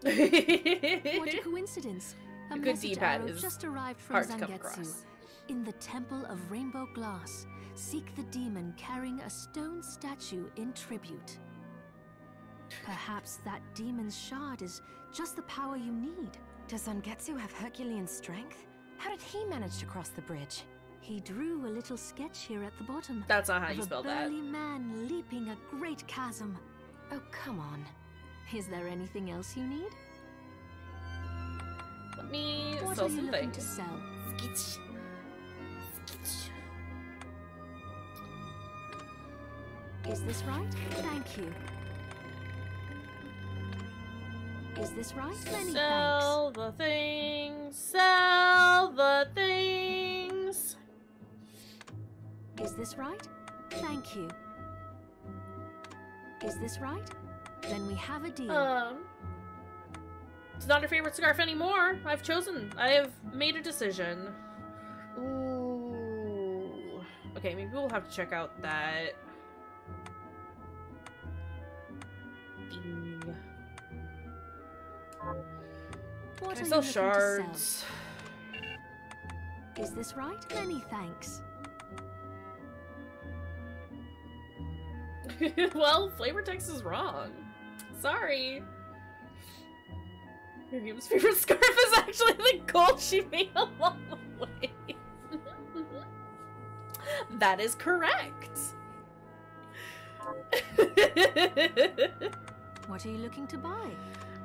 What a coincidence. A good message D-pad arrow is just arrived from hard to come Zangetsu. across. In the Temple of Rainbow Glass, seek the demon carrying a stone statue in tribute. Perhaps that demon's shard is just the power you need. Does Zangetsu have Herculean strength? How did he manage to cross the bridge? He drew a little sketch here at the bottom. That's not how of you a spell that. burly man leaping a great chasm. Oh, come on. Is there anything else you need? Let me What sell are you some looking things. to sell? Is this right? Thank you. Is this right? Many Sell the things. Sell the things. Is this right? Thank you. Is this right? Then we have a deal. It's not your favorite scarf anymore. I have made a decision. Ooh. Okay, maybe we'll have to check out that. Ding. What Can I are sell you looking to shards? sell? Is this right? Many thanks. Well, flavor text is wrong. Sorry. Miriam's favorite scarf is actually the gold she made along the way. That is correct. What are you looking to buy?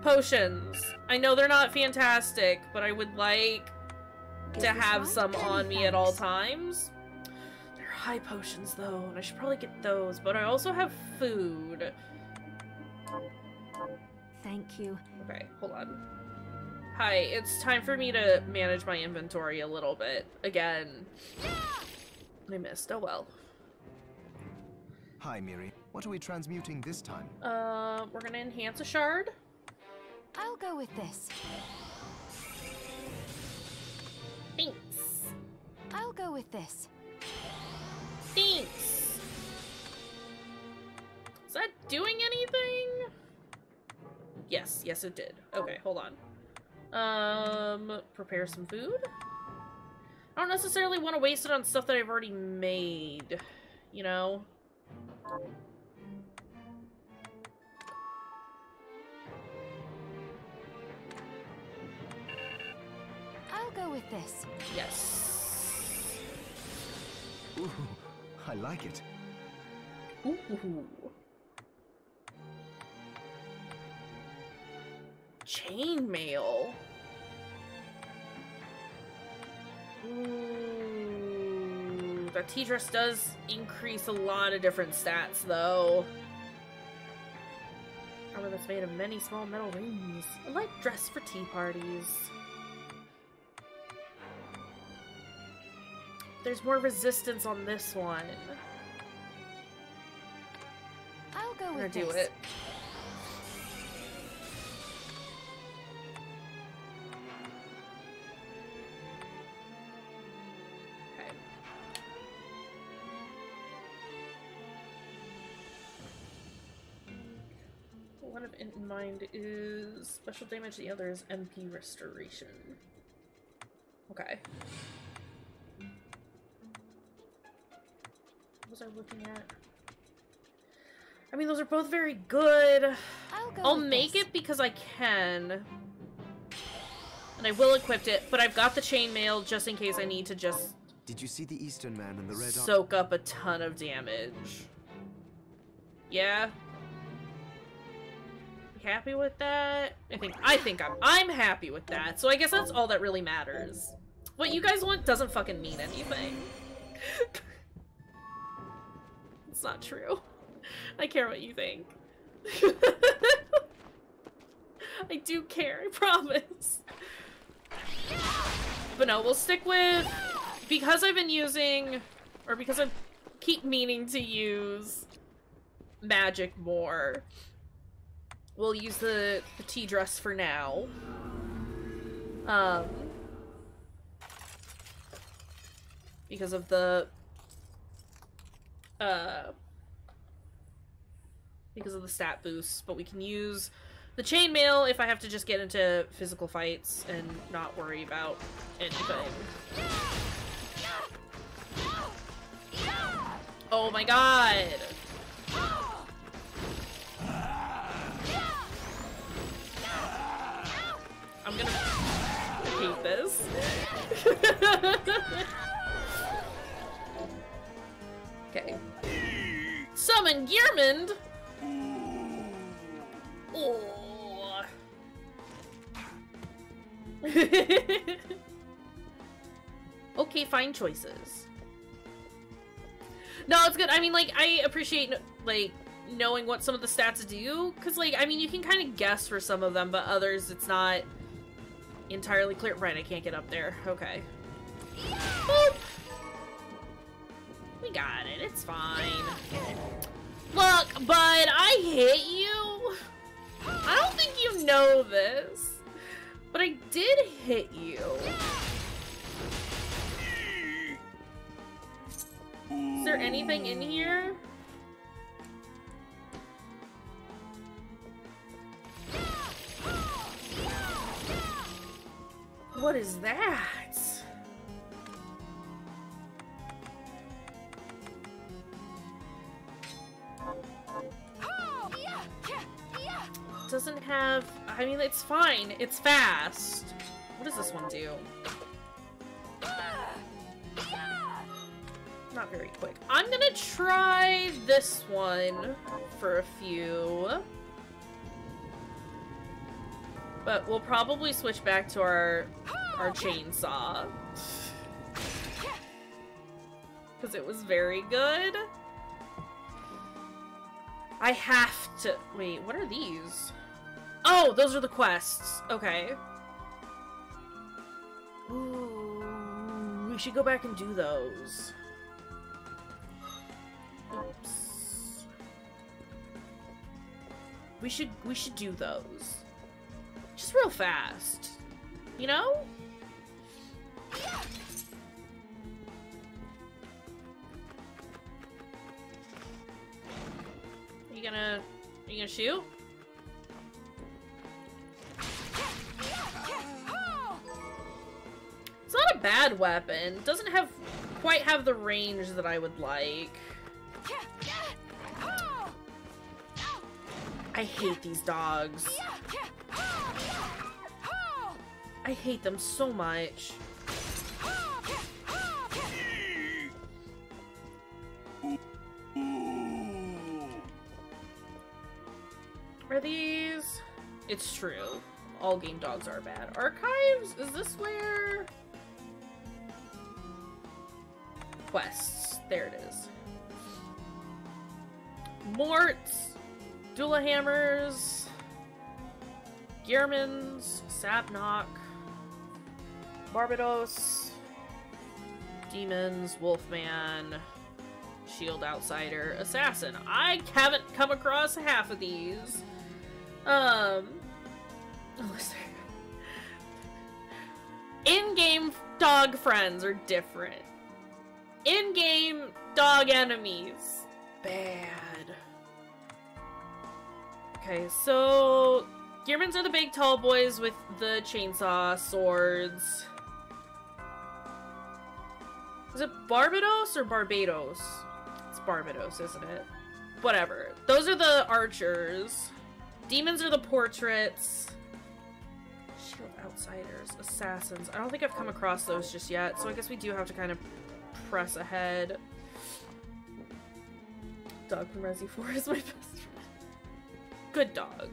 Potions. I know they're not fantastic, but I would like Is to this have right? some Many on me at all thanks. times. They're high potions though, and I should probably get those, but I also have food. Thank you. Okay, hold on. Hi, it's time for me to manage my inventory a little bit. Again. I missed. Oh well. Hi, Miri. What are we transmuting this time? We're gonna enhance a shard. I'll go with this. Thanks. I'll go with this. Thanks. Is that doing anything? Yes, yes it did. Okay, hold on. Prepare some food. I don't necessarily want to waste it on stuff that I've already made, you know? I'll go with this. Yes. Ooh, I like it. Ooh. Chainmail. Ooh. That T-dress does increase a lot of different stats, though. Armor that's made of many small metal rings. A light dress for tea parties. There's more resistance on this one. I'll go I'm with gonna do this. it. Okay. One of it in mind is special damage, the other is MP restoration. Okay. What was I looking at? I mean, those are both very good. I'll make it because I can. And I will equip it, but I've got the chainmail just in case I need to just Did you see the Eastern man in the red armor? soak up a ton of damage. Yeah? You happy with that? I think I'm happy with that. So I guess that's all that really matters. What you guys want doesn't fucking mean anything. It's not true. I care what you think. I do care, I promise. But no, we'll stick with... Because I've been using... Or because I keep meaning to use magic more, we'll use the tea dress for now. Because of the... because of the stat boost, but we can use the chainmail if I have to just get into physical fights and not worry about anything. Oh my god! I'm gonna hate this. Okay. Summon Gearmond! Oh. Okay, fine choices. No, it's good. I mean, like, I appreciate, like, knowing what some of the stats do, because, like, I mean, you can kind of guess for some of them, but others, it's not entirely clear. Right, I can't get up there. Okay. Boop. We got it. It's fine. Look, bud, I hit you. I don't think you know this, but I did hit you. Is there anything in here? What is that? Doesn't have... I mean, it's fine. It's fast. What does this one do? Not very quick. I'm gonna try this one for a few. But we'll probably switch back to our chainsaw. Because it was very good. I have to... Wait, what are these? Oh, those are the quests. Okay. Ooh, we should go back and do those. Oops. We should do those. Just real fast. You know? Are you gonna shoot? It's not a bad weapon. Doesn't quite have the range that I would like. I hate these dogs. I hate them so much. Are these? It's true. All game dogs are bad. Archives? Is this where? Quests. There it is. Morts. Dullahammers. Gearmans. Sapnock. Barbados. Demons. Wolfman. Shield Outsider. Assassin. I haven't come across half of these. In-game dog friends are different. In-game dog enemies. Bad. Okay, so... Gearmans are the big tall boys with the chainsaw swords. Is it Barbados or Barbados? It's Barbados, isn't it? Whatever. Those are the archers. Demons are the portraits. Shield Outsiders. Assassins. I don't think I've come across those just yet, so I guess we do have to kind of press ahead. Dog from Resi 4 is my best friend. Good dog.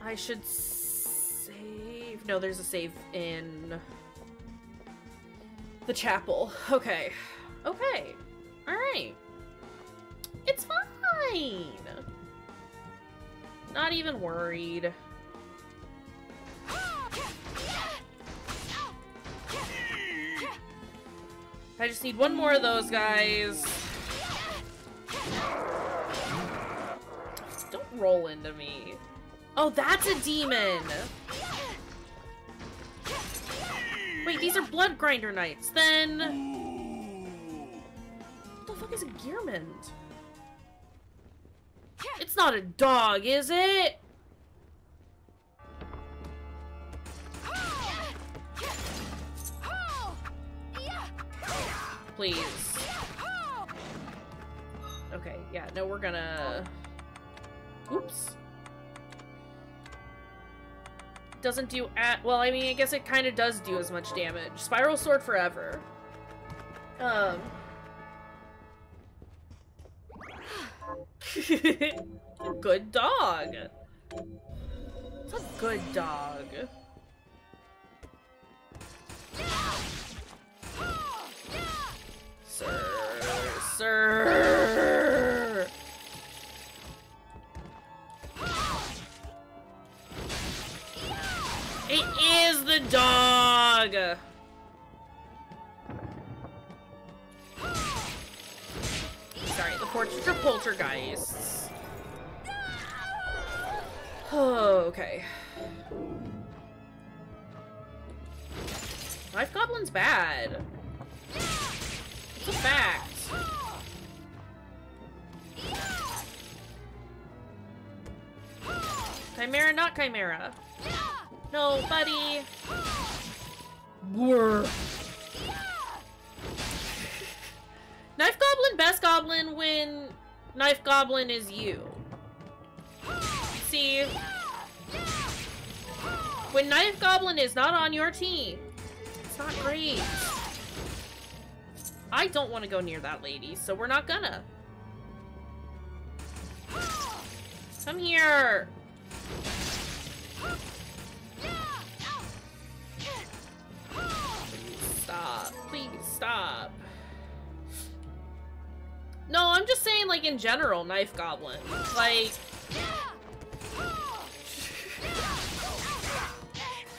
I should save... No, there's a save in the chapel. Okay. Okay. Alright. It's fine! Not even worried. I just need one more of those guys. Don't roll into me. Oh, that's a demon! Wait, these are blood grinder knights. Then... What the fuck is a Gearman? It's not a dog, is it? Please. Okay, yeah, no, we're gonna... Oops. Doesn't do well, I mean, I guess it kind of does do as much damage. Spiral Sword forever. Good dog. It's a good dog. Sir. poltergeists. Oh, okay. Knife Goblin's bad. It's a fact. Chimera, not Chimera. No, buddy. Whir. Knife Goblin, best Goblin when Knife Goblin is you. See? When Knife Goblin is not on your team, it's not great. I don't want to go near that lady, so we're not gonna. Come here. Stop. Please stop. No, I'm just saying, like, in general, Knife Goblin. Like...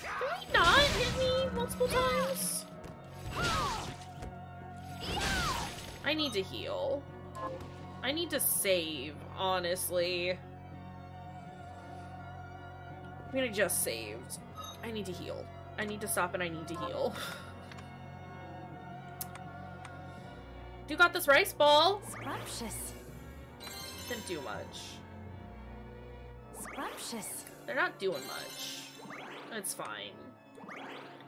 Can he not hit me multiple times? I need to heal. I need to save, honestly. I'm gonna just saved. I need to heal. I need to stop and I need to heal. You got this rice ball. Scrumptious. Didn't do much. Scrumptious. They're not doing much. It's fine.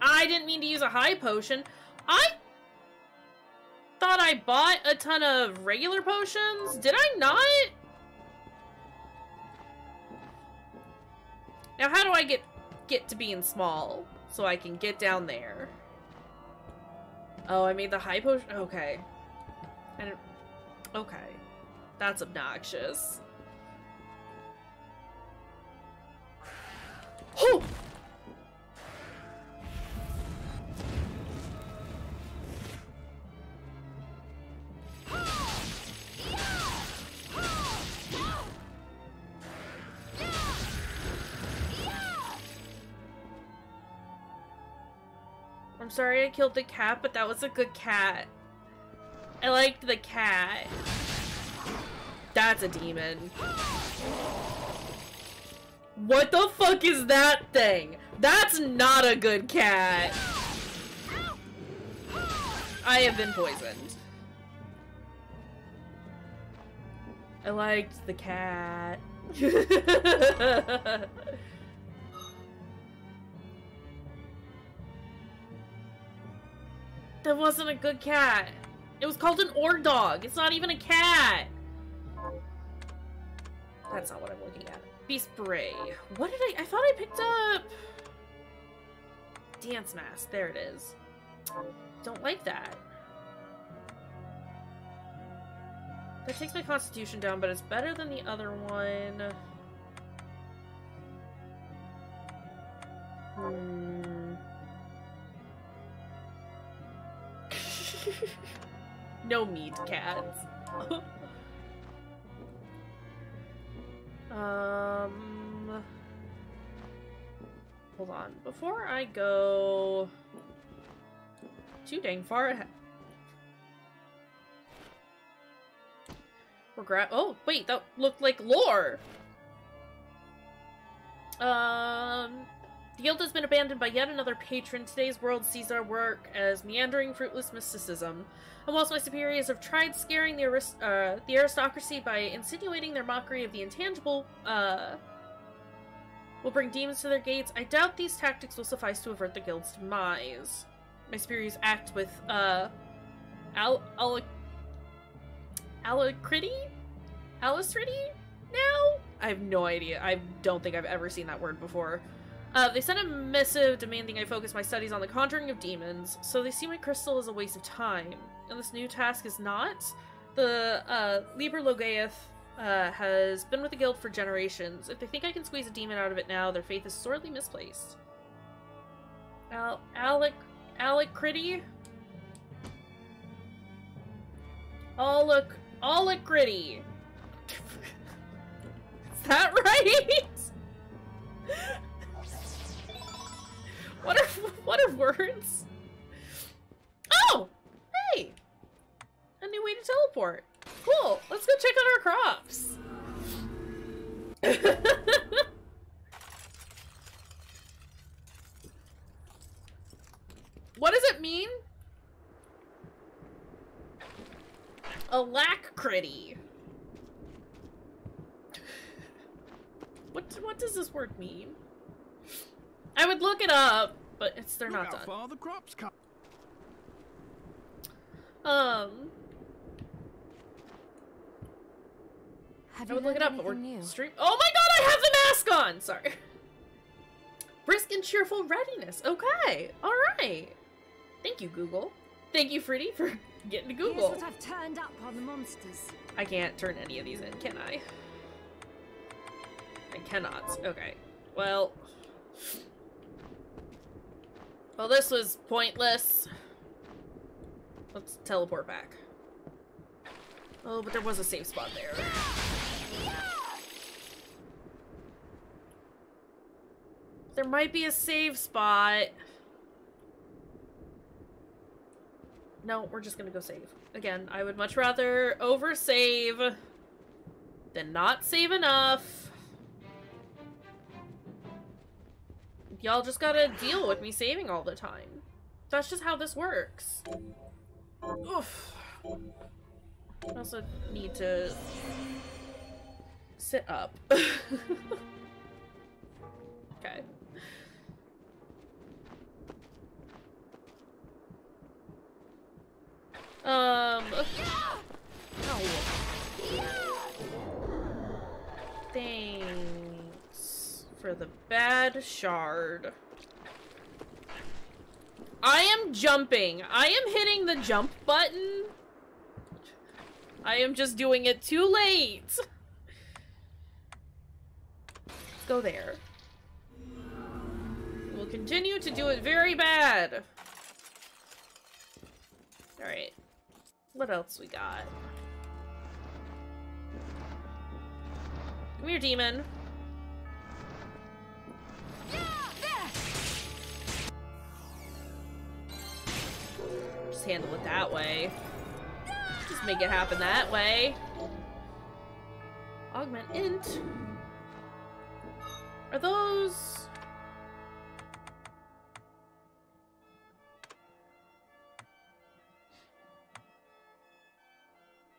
I didn't mean to use a high potion. I thought I bought a ton of regular potions. Did I not? Now how do I get to being small so I can get down there? Oh, I made the high potion. Okay. Okay. That's obnoxious. Oh! I'm sorry I killed the cat, but that was a good cat. I liked the cat. That's a demon. What the fuck is that thing? That's not a good cat. I have been poisoned. I liked the cat. That wasn't a good cat. It was called an orc dog. It's not even a cat. That's not what I'm looking at. Beast Beret. What did I thought I picked up... Dance Mask. There it is. Don't like that. That takes my constitution down, but it's better than the other one. No meat cats. Hold on. Before I go too dang far ahead. Oh, wait, that looked like lore. The guild has been abandoned by yet another patron. Today's world sees our work as meandering, fruitless mysticism. And whilst my superiors have tried scaring the aristocracy by insinuating their mockery of the intangible, will bring demons to their gates, I doubt these tactics will suffice to avert the guild's demise. My superiors act with, alacrity now? I have no idea. I don't think I've ever seen that word before. They sent a missive demanding I focus my studies on the conjuring of demons, so they see my crystal as a waste of time. And this new task is not. The, Liber Logaeth, has been with the guild for generations. If they think I can squeeze a demon out of it now, their faith is sorely misplaced. Alacrity? Alacrity. Is that right? What are words? Oh! Hey! A new way to teleport. Cool. Let's go check out our crops. What does it mean? Alacrity. What does this word mean? I would look it up, but they're not done. How far the crops come. Have I you would look learned it up, but we're anything new? stream. Oh my god, I have the mask on! Sorry. Brisk and cheerful readiness. Okay. Alright. Thank you, Google. Thank you, Freddy, for getting to Google. Here's what I've turned up on the monsters. I can't turn any of these in, can I? I cannot. Okay. Well, this was pointless. Let's teleport back. Oh, but there was a safe spot there. There might be a save spot. No, we're just gonna go save. Again, I would much rather oversave than not save enough. Y'all just gotta deal with me saving all the time. That's just how this works. Oof. I also need to sit up. Okay. Oh. Thanks for the bad shard. I am jumping. I am hitting the jump button. I am just doing it too late. Let's go there. We'll continue to do it very bad. Alright. What else we got? Come here, demon. Just handle it that way. Just make it happen that way. Augment int. Are those...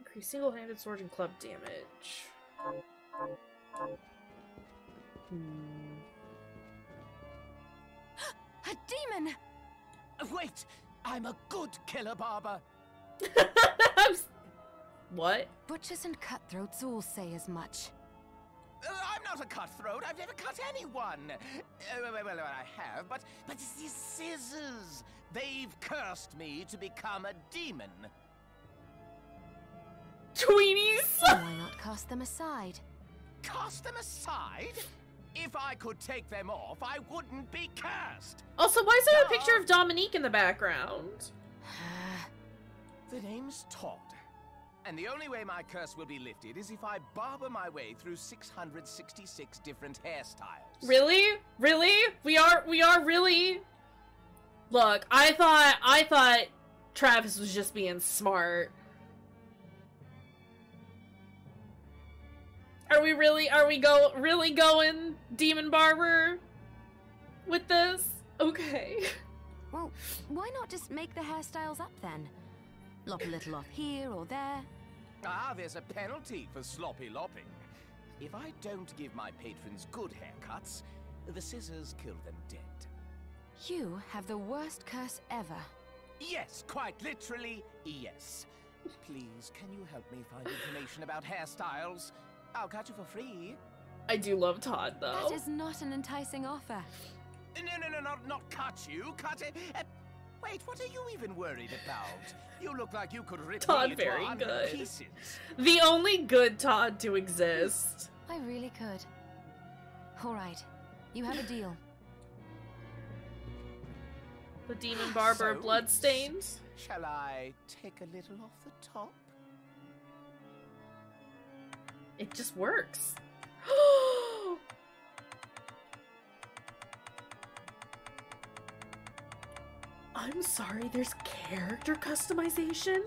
Increase single-handed sword and club damage. A demon! Wait! I'm a good killer barber! What? Butchers and cutthroats all say as much. I'm not a cutthroat. I've never cut anyone. Well, I have, but it's these scissors. They've cursed me to become a demon. Tweenies! Why not cast them aside? Cast them aside? If I could take them off, I wouldn't be cursed. Also, why is there a picture of Dominique in the background? The name's Todd. And the only way my curse will be lifted is if I barber my way through 666 different hairstyles. Really? Really? We are really? Look, I thought Travis was just being smart. Are we really going Demon Barber with this? Okay. Well, why not just make the hairstyles up then? Lop a little off here or there. Ah, there's a penalty for sloppy lopping. If I don't give my patrons good haircuts, the scissors kill them dead. You have the worst curse ever. Yes, quite literally, yes. Please, can you help me find information about hairstyles? I'll cut you for free. I do love Todd, though. That is not an enticing offer. No, not cut you, cut it. Wait, what are you even worried about? You look like you could rip Todd me into very 100 good. pieces. The only good Todd to exist. I really could. All right, you have a deal. The Demon Barber So, Bloodstained. Shall I take a little off the top? It just works. I'm sorry, there's character customization?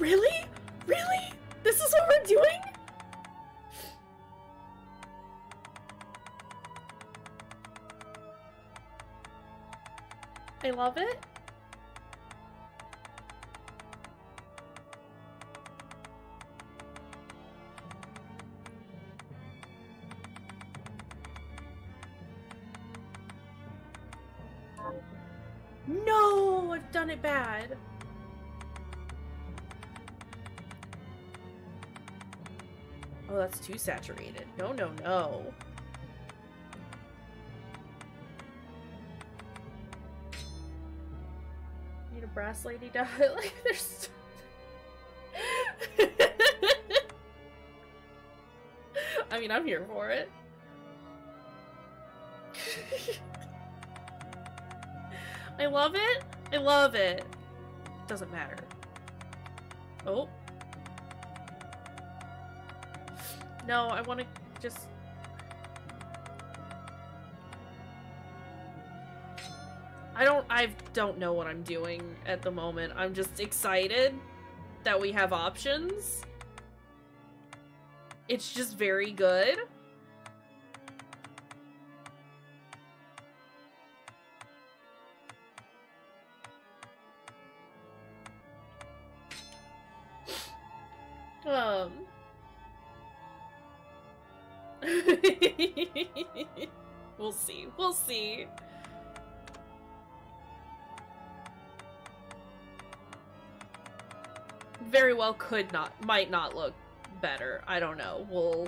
Really? Really? This is what we're doing? I love it. No, I've done it bad. Oh, that's too saturated. No, no, no. Need a brass lady dye? Like, there's... I mean, I'm here for it. I love it. I love it. Doesn't matter. Oh. No, I want to just... I don't know what I'm doing at the moment. I'm just excited that we have options. It's just very good. We'll see. We'll see. Very well might not look better. I don't know. We'll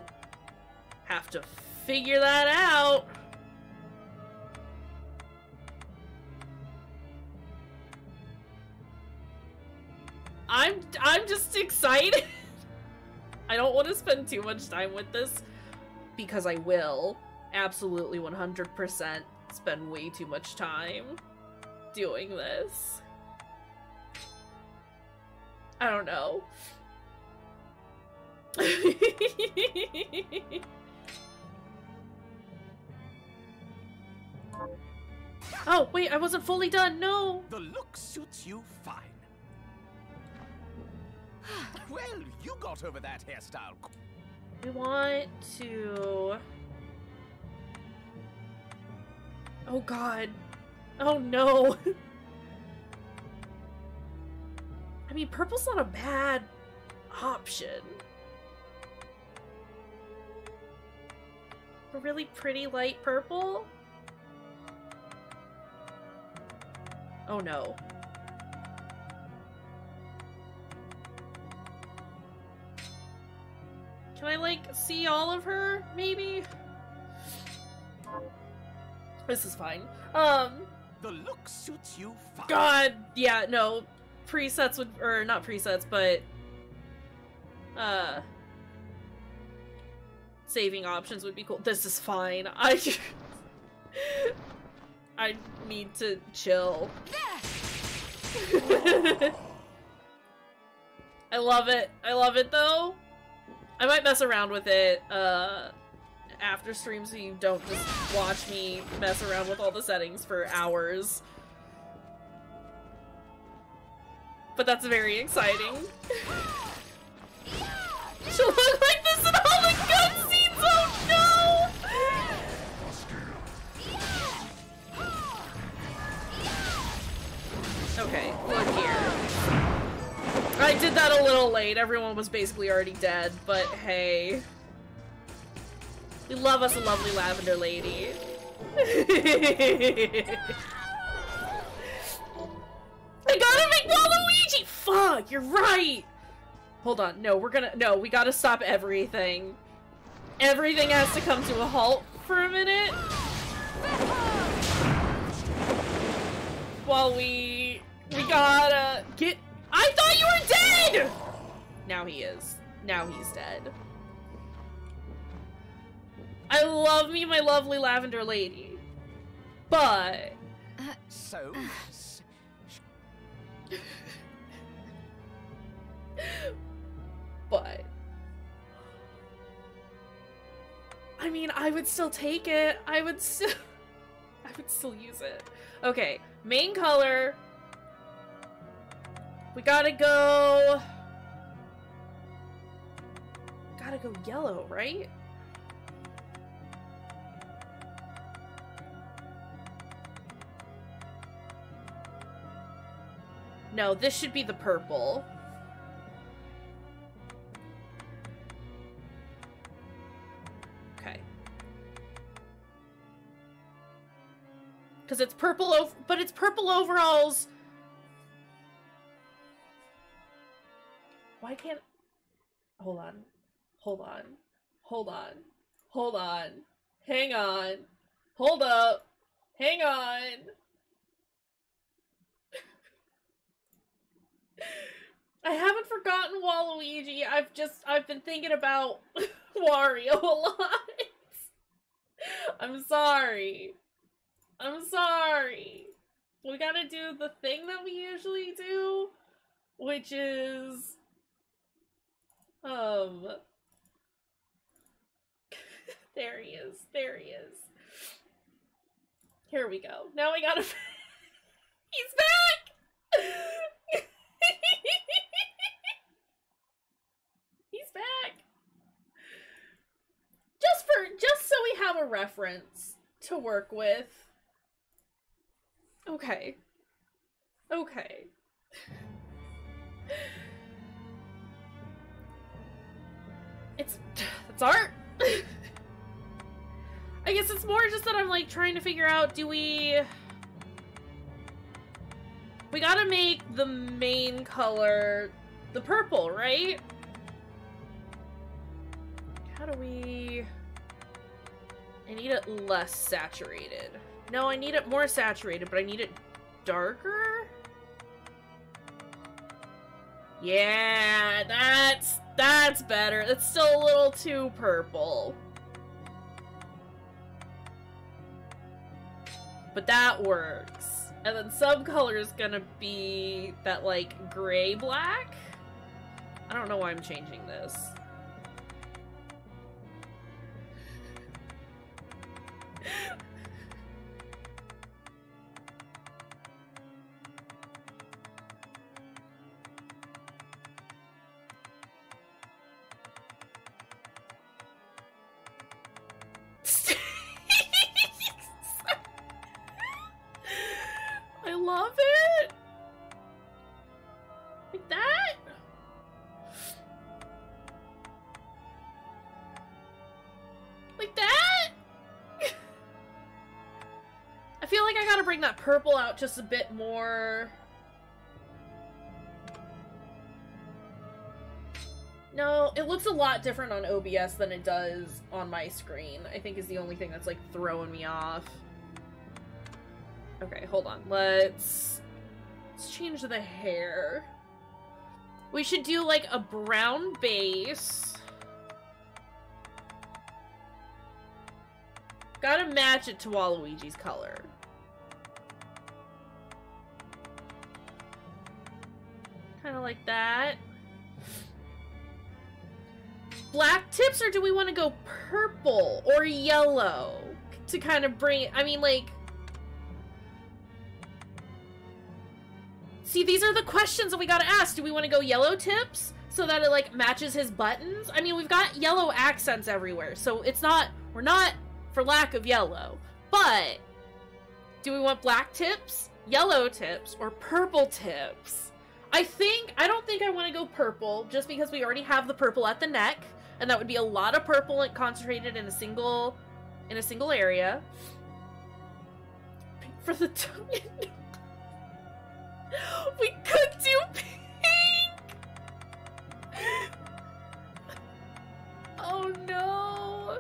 have to figure that out. I'm just excited. I don't want to spend too much time with this because I will absolutely 100% spend way too much time doing this. I don't know. Oh, wait, I wasn't fully done. No. The look suits you fine. Well, you got over that hairstyle. We want to... Oh god. Oh no. I mean, purple's not a bad option. A really pretty light purple? Oh no. Can I, like, see all of her, maybe? This is fine. The look suits you fine. God, yeah, no. Presets would, or not presets, but, saving options would be cool. This is fine. I need to chill. I love it. I love it, though. I might mess around with it, after stream so you don't just watch me mess around with all the settings for hours. But that's very exciting. She'll look like this in all the cutscenes! Oh no! Okay, look here. I did that a little late. Everyone was basically already dead, but hey. We love us a lovely lavender lady. I gotta make Waluigi! Fuck, you're right! Hold on, no, we gotta stop everything. Everything has to come to a halt for a minute. While we gotta get... I thought you were dead! Now he is. Now he's dead. I love me my lovely lavender lady. But... So... But... I mean, I would still take it. I would still use it. Okay, main color. We gotta go... gotta go yellow, right? No, this should be the purple. Okay. Because it's purple but it's purple overalls. Why can't... Hold on. Hold on. Hold on. Hold on. Hang on. Hold up. Hang on. I haven't forgotten Waluigi. I've been thinking about Wario a lot. I'm sorry. I'm sorry. We gotta do the thing that we usually do, which is there he is. There he is. Here we go. Now we gotta he's back! He's back. Just so we have a reference to work with. Okay. Okay. It's art. I guess it's more just that I'm like trying to figure out, do we gotta make the main color the purple, right? How do we... I need it less saturated. No, I need it more saturated, but I need it darker? Yeah, that's better. It's still a little too purple. But that works. And then subcolor is gonna be that, like, gray-black? I don't know why I'm changing this. I love it! Like that? Like that? I feel like I gotta bring that purple out just a bit more. No, it looks a lot different on OBS than it does on my screen, I think is the only thing that's, like, throwing me off. Okay, hold on. Let's change the hair. We should do, like, a brown base. Gotta match it to Waluigi's color. Kinda like that. Black tips, or do we want to go purple or yellow to kind of bring it? I mean, like... See, these are the questions that we gotta ask. Do we want to go yellow tips so that it, like, matches his buttons? I mean, we've got yellow accents everywhere, so it's not... We're not for lack of yellow. But, do we want black tips, yellow tips, or purple tips? I don't think I want to go purple, just because we already have the purple at the neck, and that would be a lot of purple concentrated in a single area. For the tongue. We could do pink! Oh no!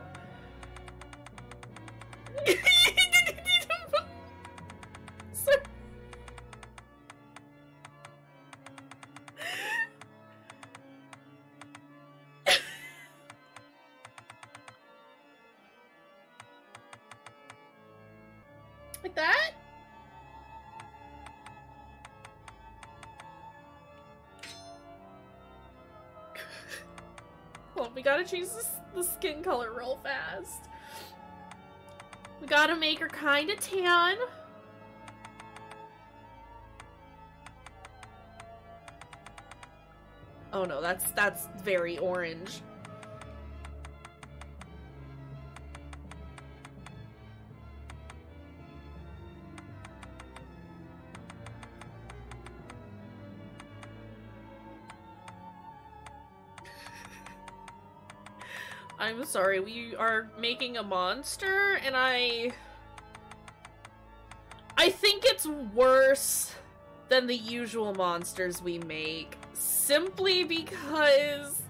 So... Like that? Well, we gotta change the skin color real fast. We gotta make her kinda tan. Oh no, that's very orange. I'm sorry, we are making a monster, and I think it's worse than the usual monsters we make, simply because...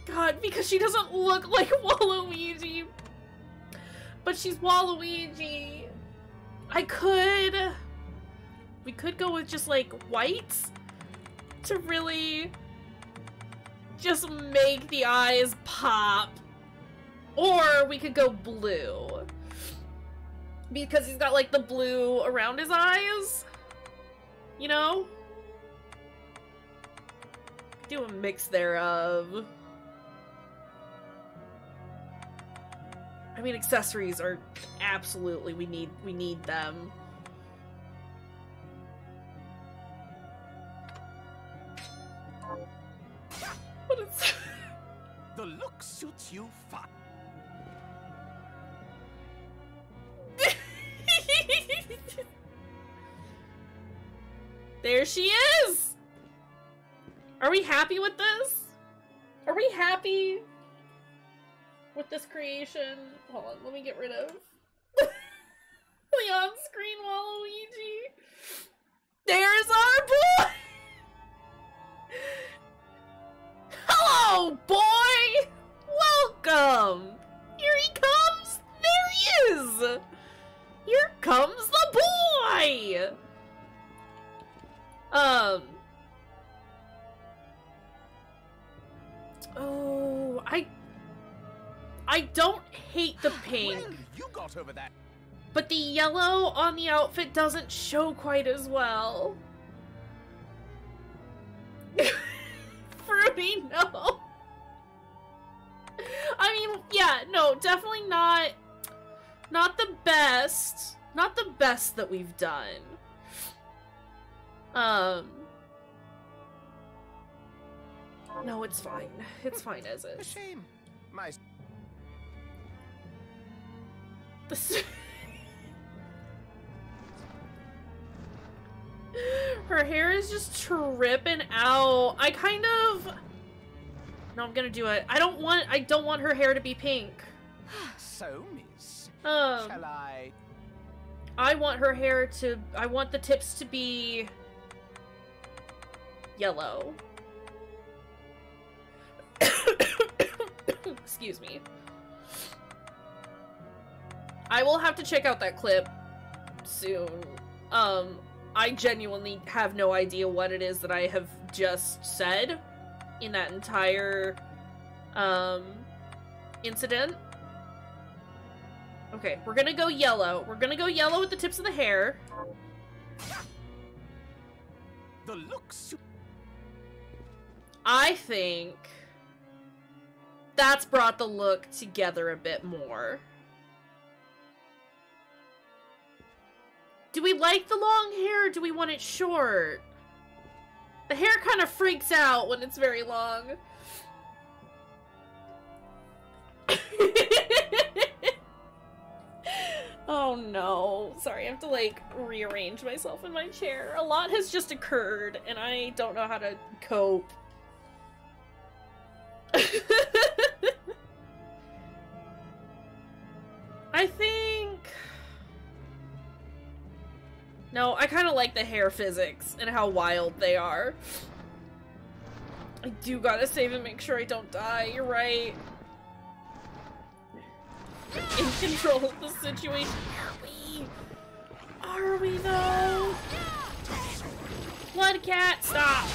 God, because she doesn't look like Waluigi. But she's Waluigi. We could go with just, like, white to really just make the eyes pop. Or we could go blue. Because he's got, like, the blue around his eyes. You know? Do a mix thereof. I mean, accessories are absolutely, we need them. What is... The look suits you fine. There she is! Are we happy with this? Are we happy with this creation? Hold on, let me get rid of the on-screen Waluigi. There's our boy! Hello, boy! Welcome! Here he comes! There he is! Here comes the boy! Oh, I don't hate the pink. Well, you got over that. But the yellow on the outfit doesn't show quite as well. Fruity, no. I mean, yeah, no, definitely not the best. Not the best that we've done. No, it's fine. It's fine as A is. shame. My Her hair is just tripping out. I kind of... No, I'm gonna do it. I don't want her hair to be pink. So, miss. Shall I? I want her hair to... I want the tips to be... yellow. Excuse me. I will have to check out that clip soon. I genuinely have no idea what it is that I have just said in that entire, incident. Okay, we're gonna go yellow. We're gonna go yellow with the tips of the hair. The looks. I think that's brought the look together a bit more. Do we like the long hair, or do we want it short? The hair kind of freaks out when it's very long. Oh no. Sorry, I have to, like, rearrange myself in my chair. A lot has just occurred, and I don't know how to cope. I think... No, I kind of like the hair physics and how wild they are. I do gotta save and make sure I don't die, you're right. In control of the situation. Are we? Are we though? Blood cat, stop!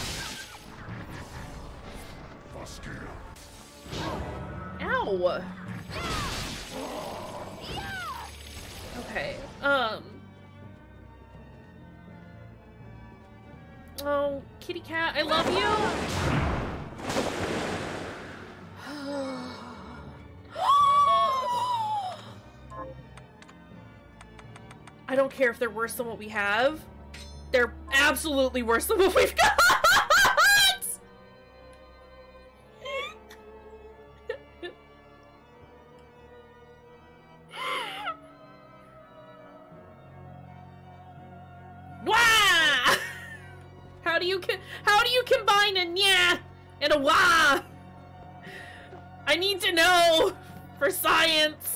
Ow! Okay, oh, kitty cat, I love you! I don't care if they're worse than what we have. They're absolutely worse than what we've got! Wah! How do you combine a nya and a wah? I need to know for science.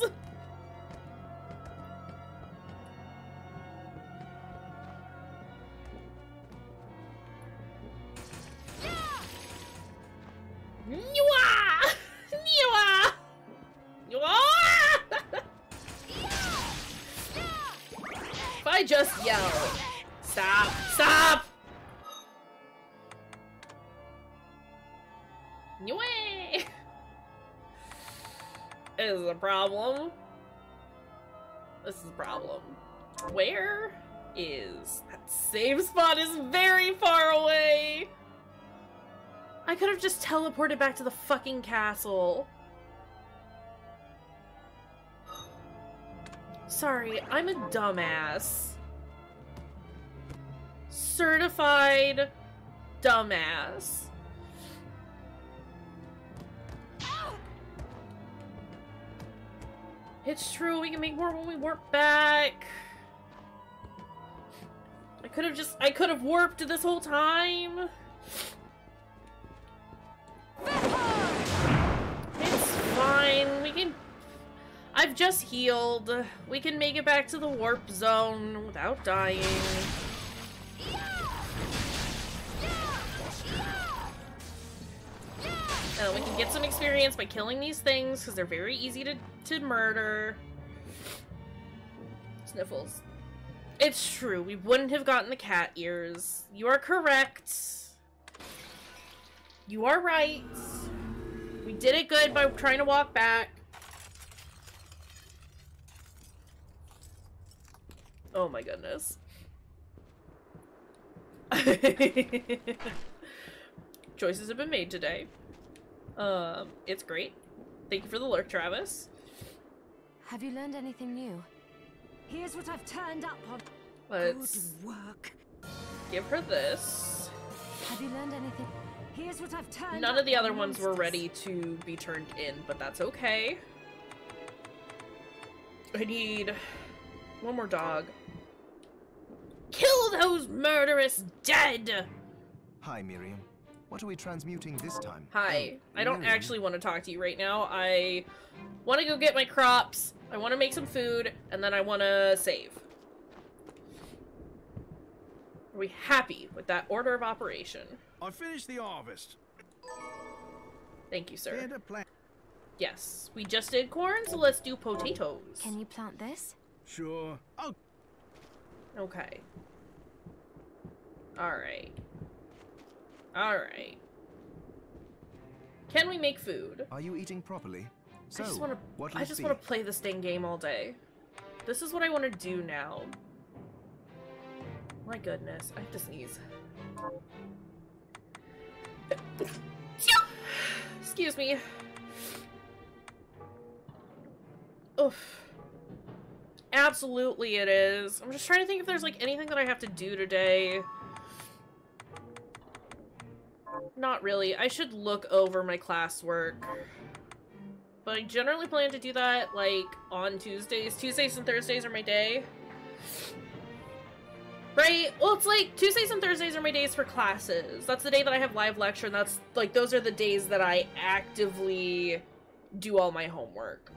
Nywa! Nywa! Nywa! If I just yell, stop, stop! Nywa! This is a problem. This is a problem. Where is that save spot? Is very far away. I could have just teleported back to the fucking castle. Sorry, I'm a dumbass. Certified dumbass. It's true, we can make more when we warp back. I could have warped this whole time. It's fine, we can... I've just healed. We can make it back to the warp zone without dying. We can get some experience by killing these things, because they're very easy to murder. Sniffles. It's true, we wouldn't have gotten the cat ears. You are correct. You are right. We did it good by trying to walk back. Oh my goodness. Choices have been made today. It's great. Thank you for the lurk, Travis. Have you learned anything new? Here's what I've turned up on. Let's Good work. give her this. Have you learned anything? Here's what I've turned None up of the on other ones were monsters. ready to be turned in, but that's okay. I need one more dog. Kill those murderous dead! Hi, Miriam. What are we transmuting this time? Hi. Oh, I don't Miriam. actually want to talk to you right now. I want to go get my crops, I want to make some food, and then I want to save. Are we happy with that order of operation? I finished the harvest. Thank you, Here sir. to plant. Yes, we just did corn, so let's do potatoes. Can you plant this? Sure. Oh, Okay. Alright. Alright. Can we make food? Are you eating properly? So, I just want what'll to. I it just be? want to play this dang game all day. This is what I want to do now. My goodness, I have to sneeze. Excuse me. Oof. Absolutely it is. I'm just trying to think if there's like anything that I have to do today. Not really. I should look over my classwork. But I generally plan to do that like on Tuesdays. Tuesdays and Thursdays are my day. Right? Well, it's like Tuesdays and Thursdays are my days for classes. That's the day that I have live lecture, and that's like those are the days that I actively do all my homework.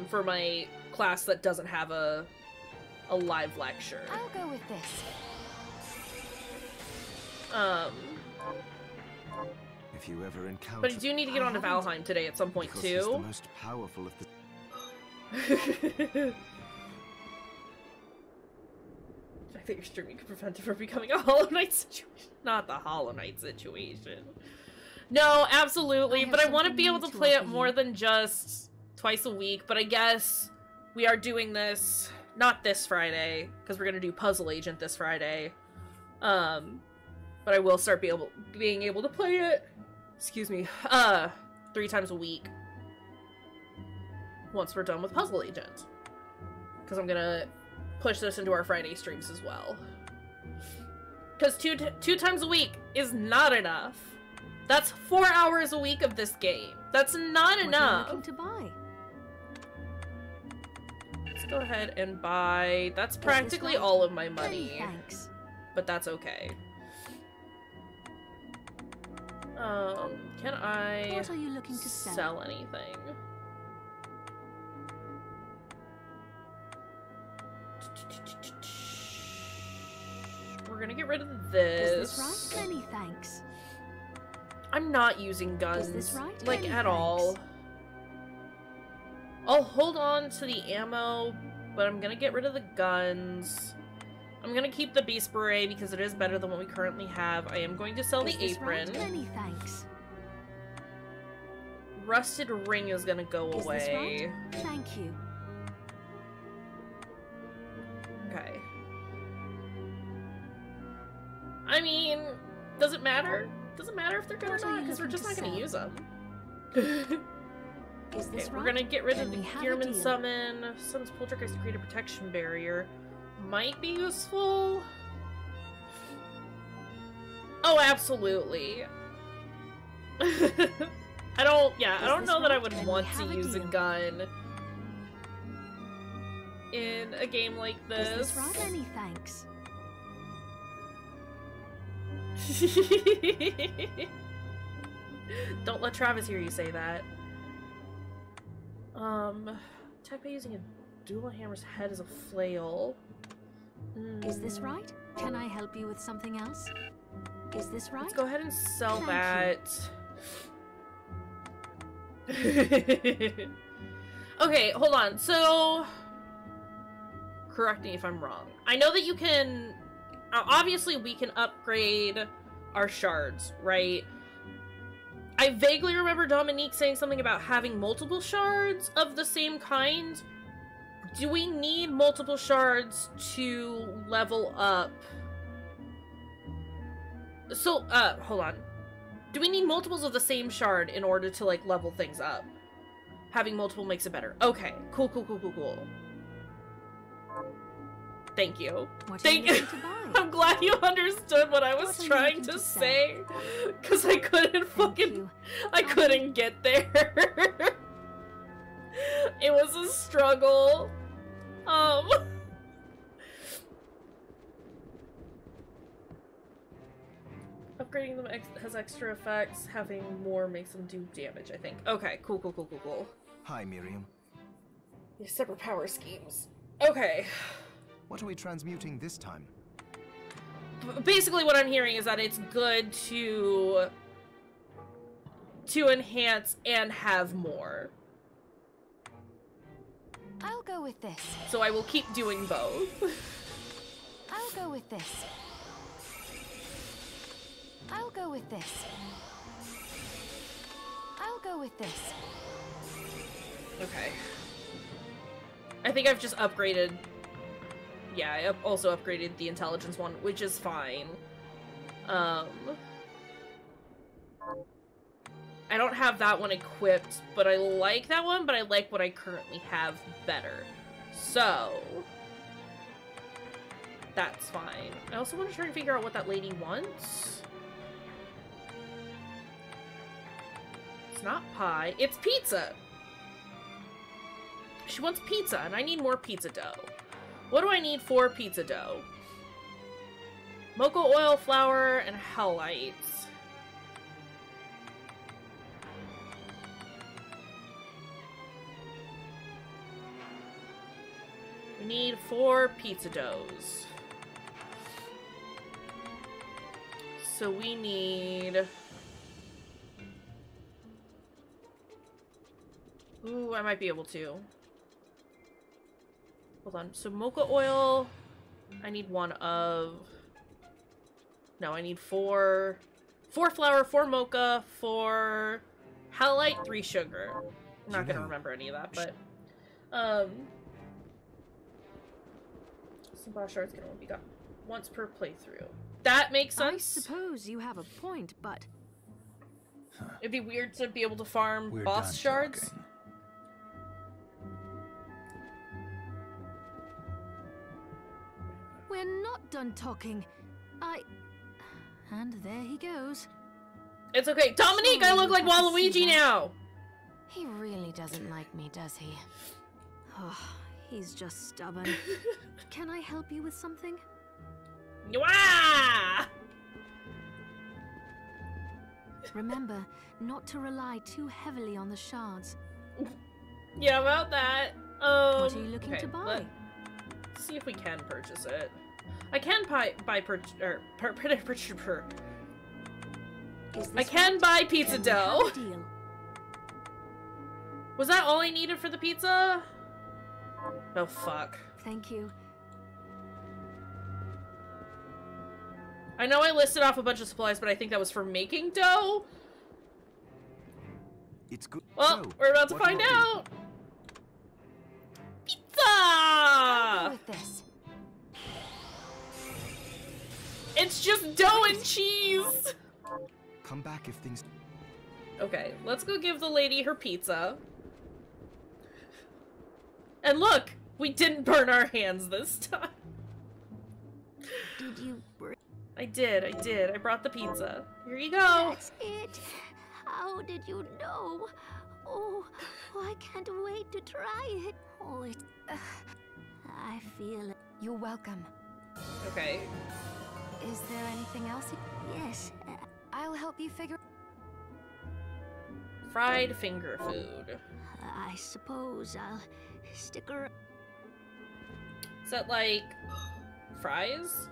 For my class that doesn't have a live lecture. I'll go with this. If you ever encounter... But I do need to get on to Valheim today at some point because he's the too. most powerful of the... I think your streaming could prevent it from becoming a Hollow Knight situation. Not the Hollow Knight situation. No, absolutely, I have but I want to something be able new to to play it offer more you. than just twice a week, but I guess we are doing this, not this Friday, because we're going to do Puzzle Agent this Friday. But I will start being able to play it, excuse me, 3 times a week. Once we're done with Puzzle Agent. Because I'm gonna push this into our Friday streams as well. Because two times a week is not enough. That's 4 hours a week of this game. That's not What are you enough. looking to buy? Let's go ahead and buy... That's this practically right? all of my Many money. thanks. But that's okay. can I What are you looking to sell anything? We're gonna get rid of this. Is this right? Many thanks. I'm not using guns, Is this right? like, Many at thanks. all. I'll hold on to the ammo, but I'm gonna get rid of the guns. I'm gonna keep the beast beret because it is better than what we currently have. I am going to sell Is the this apron. Right? Many thanks. Rusted ring is gonna go Is away. this right? Thank you. Okay. I mean, does it matter? Doesn't matter if they're good or What are not, you because we're looking just to not gonna sell? use them. Is Okay, this we're right? gonna get rid of Then the we have a Gearman deal. summon. Summons poltergeist to create a protection barrier. Might be useful. Oh, absolutely. I don't this know that I right? would Then we want have to a use a deal. gun in a game like Is this. this right? Many thanks. Don't let Travis hear you say that. Attack by using a dual hammer's head as a flail. Is this right? Can I help you with something else? Is this right? Let's go ahead and sell Thank that. Okay, hold on. So, correct me if I'm wrong. I know that you can... obviously, we can upgrade our shards, right? I vaguely remember Dominique saying something about having multiple shards of the same kind. Do we need multiple shards to level up? So, hold on. Do we need multiples of the same shard in order to, like, level things up? Having multiple makes it better. Okay. Cool. Thank you. What are Thank you you. looking to buy? I'm glad you understood what I was What are you trying looking to to sell? say. Because I couldn't fucking... you. I couldn't get there. It was a struggle. Upgrading them has extra effects. Having more makes them do damage, I think. Okay, cool. Hi, Miriam. These separate power schemes. Okay. What are we transmuting this time? Basically what I'm hearing is that it's good to enhance and have more. I'll go with this. So I will keep doing both. I'll go with this. I'll go with this. I'll go with this. Okay. I think I've just upgraded... Yeah, I also upgraded the intelligence one, which is fine. I don't have that one equipped, but I like that one, but I like what I currently have better. So... that's fine. I also want to try and figure out what that lady wants. It's not pie, it's pizza! She wants pizza, and I need more pizza dough. What do I need for pizza dough? Mocha oil, flour, and hellites. We need 4 pizza doughs. So we need... Ooh, I might be able to. Hold on. So mocha oil, I need 1 of... No, I need 4... 4 flour, 4 mocha, 4 halite, 3 sugar. I'm not gonna remember any of that, but... Some boss shards can only be got once per playthrough. That makes I sense. suppose you have a point, but It'd be weird to be able to farm We're boss done shards. talking. we're not done talking. And there he goes. It's okay. Dominique, I look like Have to see Waluigi that. now! He really doesn't like me, does he? Oh, he's just stubborn. Can I help you with something? Wah! Remember, not to rely too heavily on the shards. Yeah, about that. What are you looking to buy? Let's see if we can purchase it. I can buy I can buy pizza dough. Was that all I needed for the pizza? Oh fuck. Thank you. I know I listed off a bunch of supplies, but I think that was for making dough. It's good. Well, So, we're about to what find will it be? out. I'll go Pizza! with this. It's just dough and cheese! Come back if things. Okay, let's go give the lady her pizza. And look! We didn't burn our hands this time. Did you bring... I did. I brought the pizza. Here you go! That's it. How did you know? Oh, I can't wait to try it. Oh, it... I feel it. You're welcome. Okay. Is there anything else? Yes. I'll help you figure. Fried finger food. I suppose I'll stick around. Is that like fries?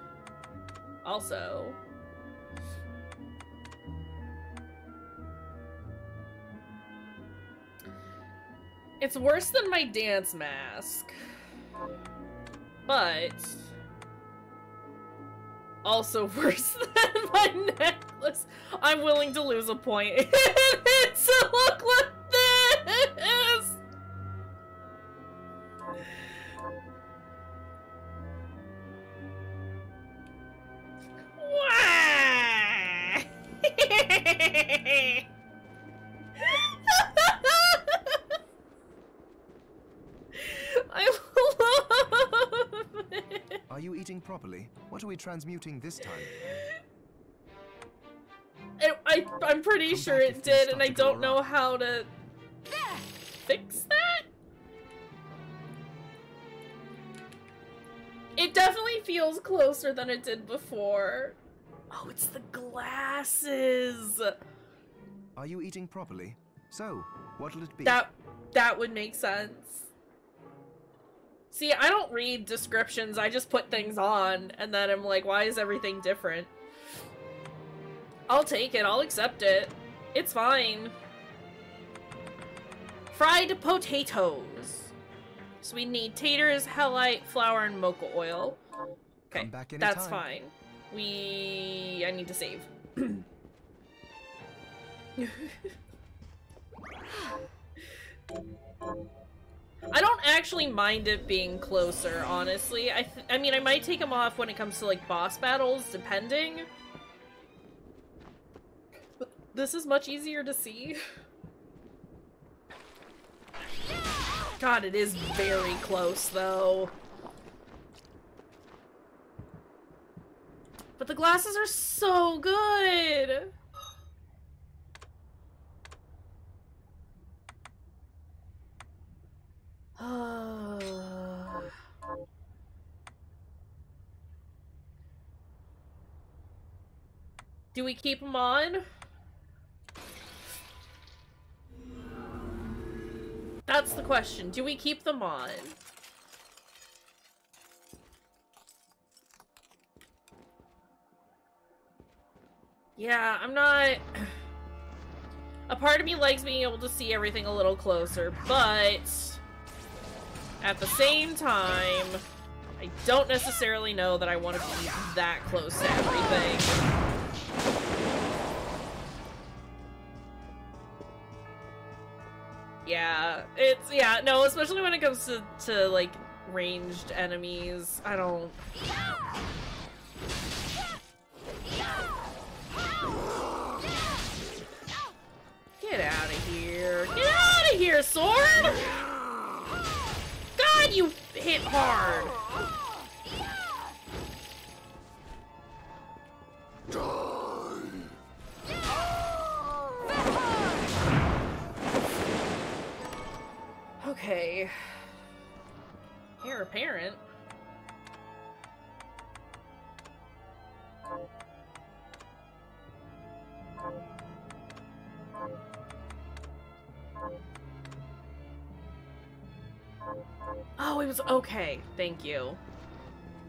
Also. It's worse than my dance mask. But also worse than my necklace. I'm willing to lose a point to look like this. Why? I love it. Are you eating properly? What are we transmuting this time? I'm pretty Come sure back it if things did, start and I to go don't know wrong. how to fix that? It definitely feels closer than it did before. Oh, it's the glasses. Are you eating properly? So, what'll it be? That would make sense. See, I don't read descriptions, I just put things on, and then I'm like, why is everything different? I'll take it, I'll accept it. It's fine. Fried potatoes. So we need taters, halite, flour, and mocha oil. Okay, Come back that's anytime. fine. I need to save. I don't actually mind it being closer, honestly. I mean, I might take them off when it comes to, like, boss battles, depending. But this is much easier to see. God, it is very close, though. But the glasses are so good! Do we keep them on? That's the question. Do we keep them on? Yeah, I'm not... A part of me likes being able to see everything a little closer, but... At the same time, I don't necessarily know that I want to be that close to everything. Yeah, no, especially when it comes to like, ranged enemies, I don't... Get out of here. Get out of here, sword! God, you hit hard! Okay. Heir apparent. Oh, it was okay. Thank you.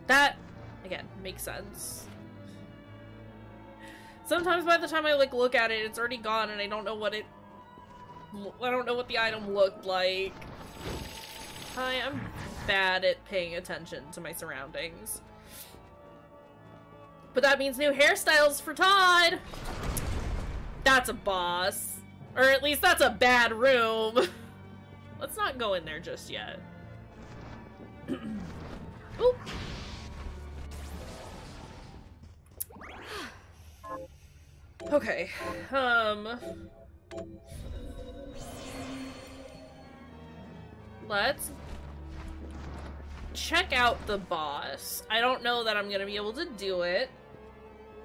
That, again, makes sense. Sometimes by the time I, like, look at it, it's already gone and I don't know what the item looked like. I'm bad at paying attention to my surroundings. But that means new hairstyles for Todd! That's a boss. Or at least that's a bad room. Let's not go in there just yet. Oop. Okay, let's check out the boss. I don't know that I'm gonna be able to do it.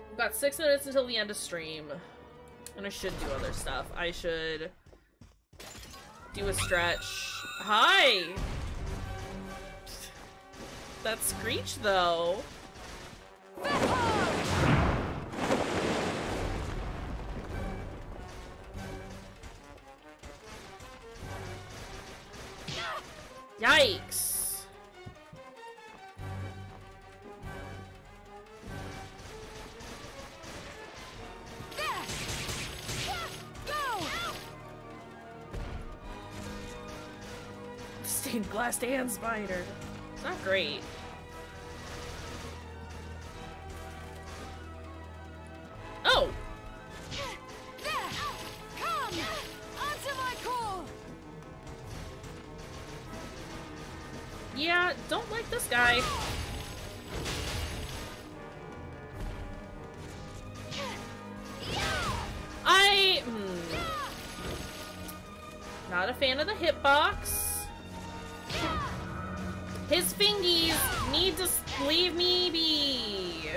We've got 6 minutes until the end of stream. And I should do other stuff. I should do a stretch. Hi! That screech, though. Yikes! Stained glass and spider. It's not great. Oh! Come! Answer my call! Yeah, don't like this guy. Not a fan of the hitbox. His fingies need to leave me be.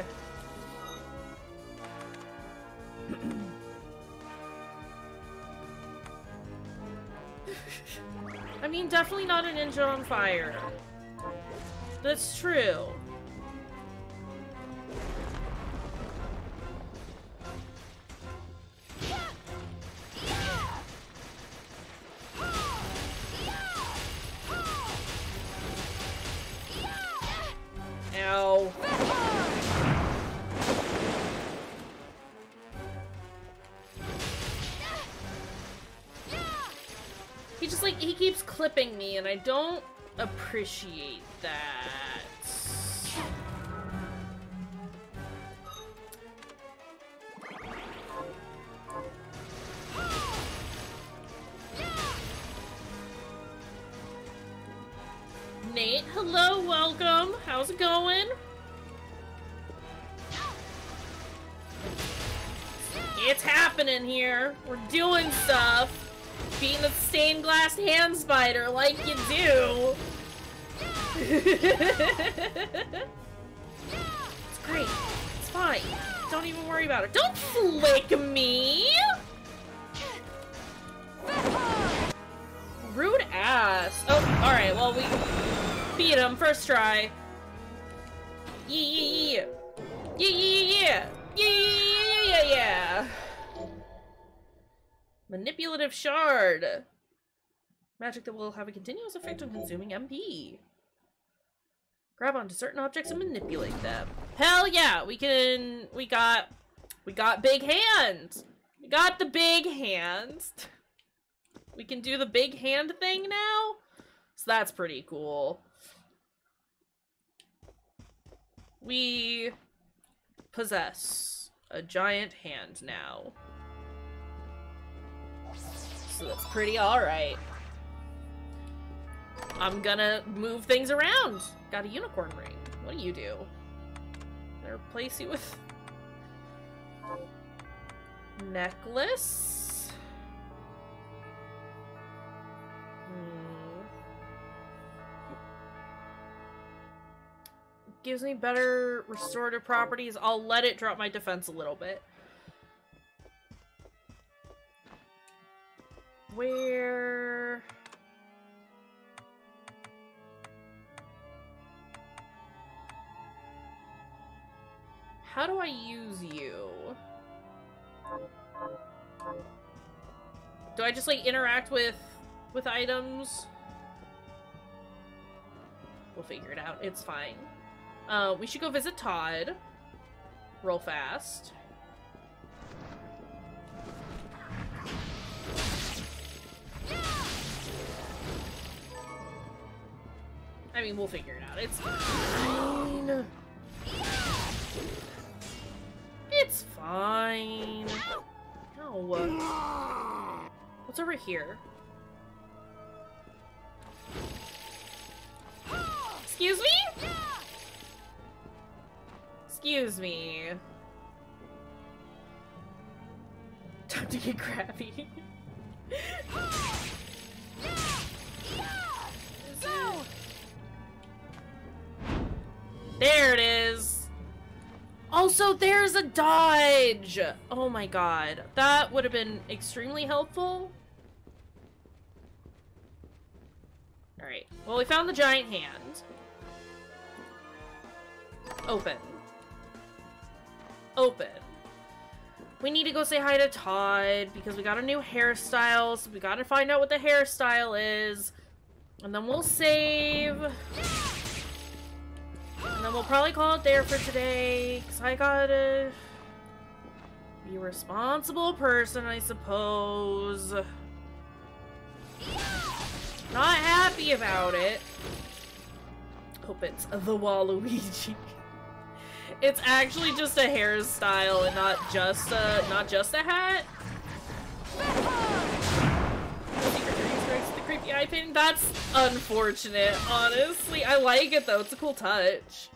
I mean, definitely not a ninja on fire. That's true. Ow. He just, like, he keeps clipping me, and I don't appreciate that. Nate, hello, welcome. How's it going? It's happening here. We're doing stuff. Beating a stained glass hand spider like you do. It's great. It's fine. Don't even worry about it. Don't flick me! Rude ass. Oh, alright, well, we beat him. First try. Yeah. Yeah. Manipulative shard. Magic that will have a continuous effect on consuming MP. Grab onto certain objects and manipulate them. Hell yeah, we got big hands. We got the big hands. We can do the big hand thing now. So that's pretty cool. We possess a giant hand now. So that's pretty alright. I'm gonna move things around. Got a unicorn ring. What do you do? Can I replace you with... necklace? Gives me better restorative properties. I'll let it drop my defense a little bit. Where... how do I use you? Do I just, like, interact with items? We'll figure it out. It's fine. We should go visit Todd. Real fast. I mean, we'll figure it out. It's fine. It's fine. No. What's over here? Excuse me? Excuse me. Time to get crabby. There it is. Also, there's a dodge. Oh my god. That would have been extremely helpful. Alright. Well, we found the giant hand. Open. Open. We need to go say hi to Todd because we got a new hairstyle, so we gotta find out what the hairstyle is. And then we'll save. And then we'll probably call it there for today, because I gotta be a responsible person, I suppose. Not happy about it. Hope it's the Waluigi. It's actually just a hairstyle and not just a hat. The creepy eye painting. That's unfortunate, honestly. I like it though. It's a cool touch.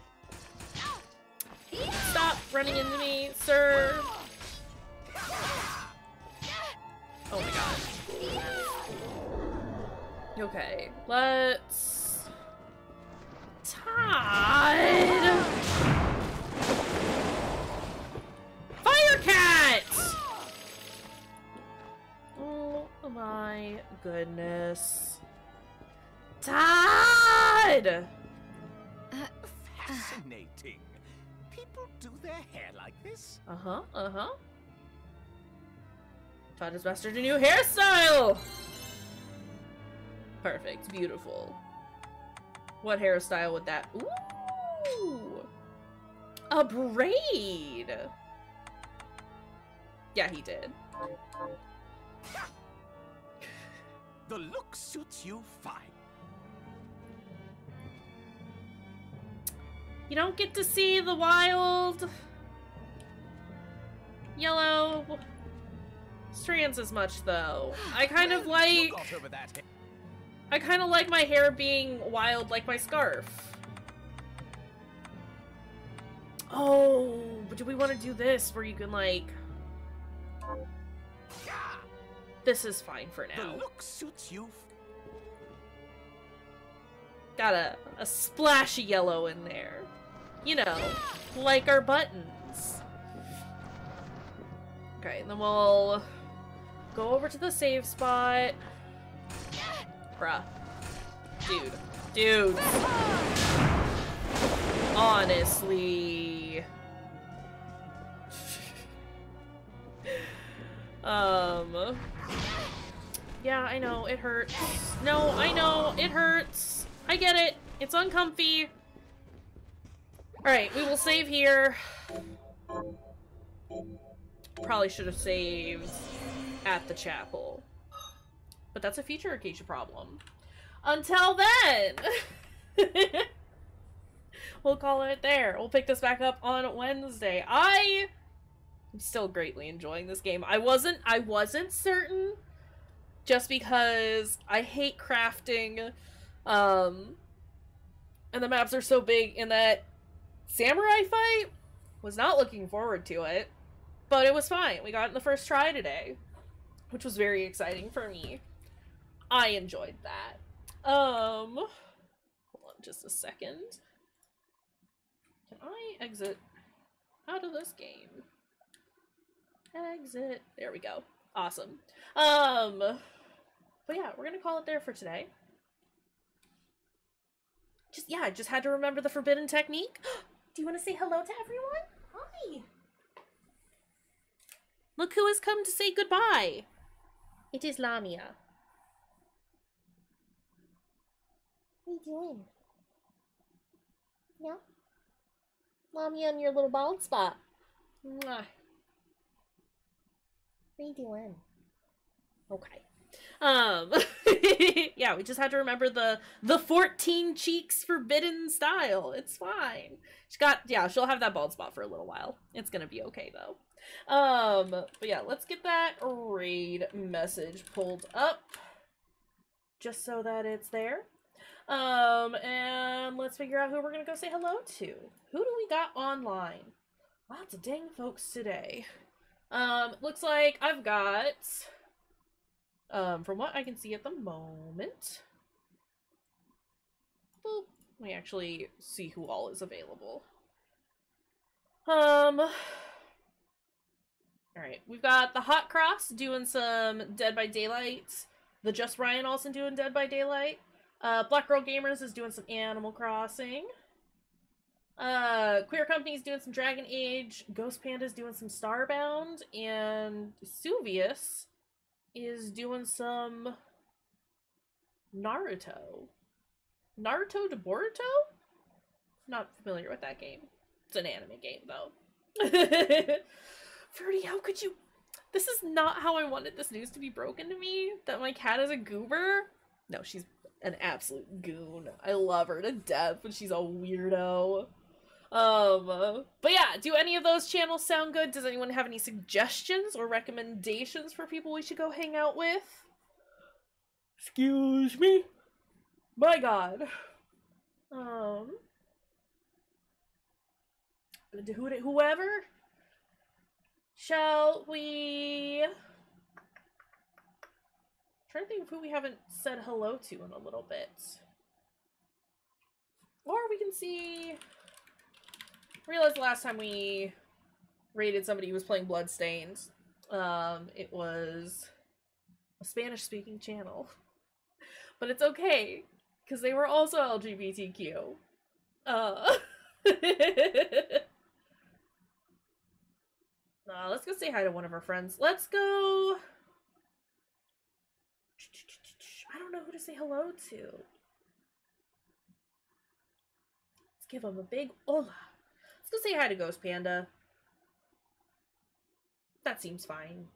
Stop running into me, sir. Oh my god. Okay, let's... Todd! Fire cat! Oh my goodness. Todd! Fascinating. People do their hair like this? Uh-huh. Todd has mastered a new hairstyle! Perfect. Beautiful. What hairstyle would that... Ooh! A braid! Yeah, he did. The look suits you fine. You don't get to see the wild yellow strands as much, though. I kind of like... I kind of like my hair being wild like my scarf. Oh, but do we want to do this where you can, like... This is fine for now. The look suits you. Got a splash of yellow in there. You know, like our buttons. Okay, and then we'll go over to the save spot. Bruh. Dude. Honestly. Yeah, I know, it hurts. No, I know, it hurts. I get it. It's uncomfy. Alright, we will save here. Probably should have saved at the chapel. But that's a future Acacia problem. Until then! We'll call it there. We'll pick this back up on Wednesday. I'm still greatly enjoying this game. I wasn't certain just because I hate crafting. And the maps are so big in that samurai fight was not looking forward to it. But it was fine. We got it in the first try today, which was very exciting for me. I enjoyed that. Hold on just a second. Can I exit out of this game? Exit. There we go. Awesome. But yeah, we're gonna call it there for today. I just had to remember the forbidden technique. Do you want to say hello to everyone? Hi. Look who has come to say goodbye. It is Lamia. What are you doing? Yeah. Mommy on your little bald spot. Mwah. What are you doing? Okay. Yeah, we just had to remember the 14 cheeks forbidden style. It's fine. She'll have that bald spot for a little while. It's gonna be okay though. But yeah, let's get that raid message pulled up just so that it's there. And let's figure out who we're gonna go say hello to. Who do we got online? Lots of dang folks today. Looks like I've got, from what I can see at the moment, boop, let me actually see who all is available. Alright, we've got the Hot Cross doing some Dead by Daylight, the Just Ryan also doing Dead by Daylight, Black Girl Gamers is doing some Animal Crossing, Queer Company's doing some Dragon Age, Ghost Panda's doing some Starbound, and Suvius is doing some Naruto. Naruto de Boruto? Not familiar with that game. It's an anime game, though. Ferdy, how could you... This is not how I wanted this news to be broken to me, that my cat is a goober. No, she's an absolute goon. I love her to death, but she's a weirdo. But yeah, do any of those channels sound good? Does anyone have any suggestions or recommendations for people we should go hang out with? Excuse me? My god. Whoever? Shall we... I'm trying to think of who we haven't said hello to in a little bit. Or we can see... I realized the last time we rated somebody who was playing Bloodstained, it was a Spanish-speaking channel. But it's okay, because they were also LGBTQ. Let's go say hi to one of our friends. Let's go... I don't know who to say hello to. Let's give him a big hola. Let's go say hi to Ghost Panda. That seems fine.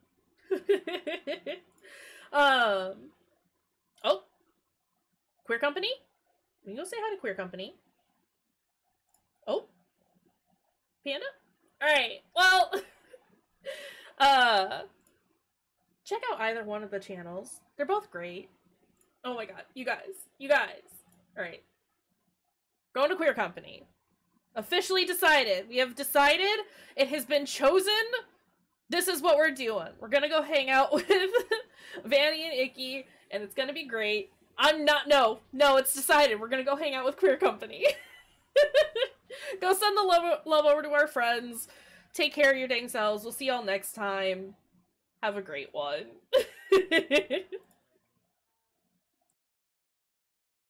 Oh. Queer Company? We can go say hi to Queer Company. Oh. Panda? Alright, well... check out either one of the channels. They're both great. Oh my god, you guys. Alright. Going to Queer Company. Officially decided. We have decided. It has been chosen. This is what we're doing. We're gonna go hang out with Vanny and Icky, and it's gonna be great. No, it's decided. We're gonna go hang out with Queer Company. Go send the love over to our friends. Take care of your dang selves. We'll see y'all next time. Have a great one.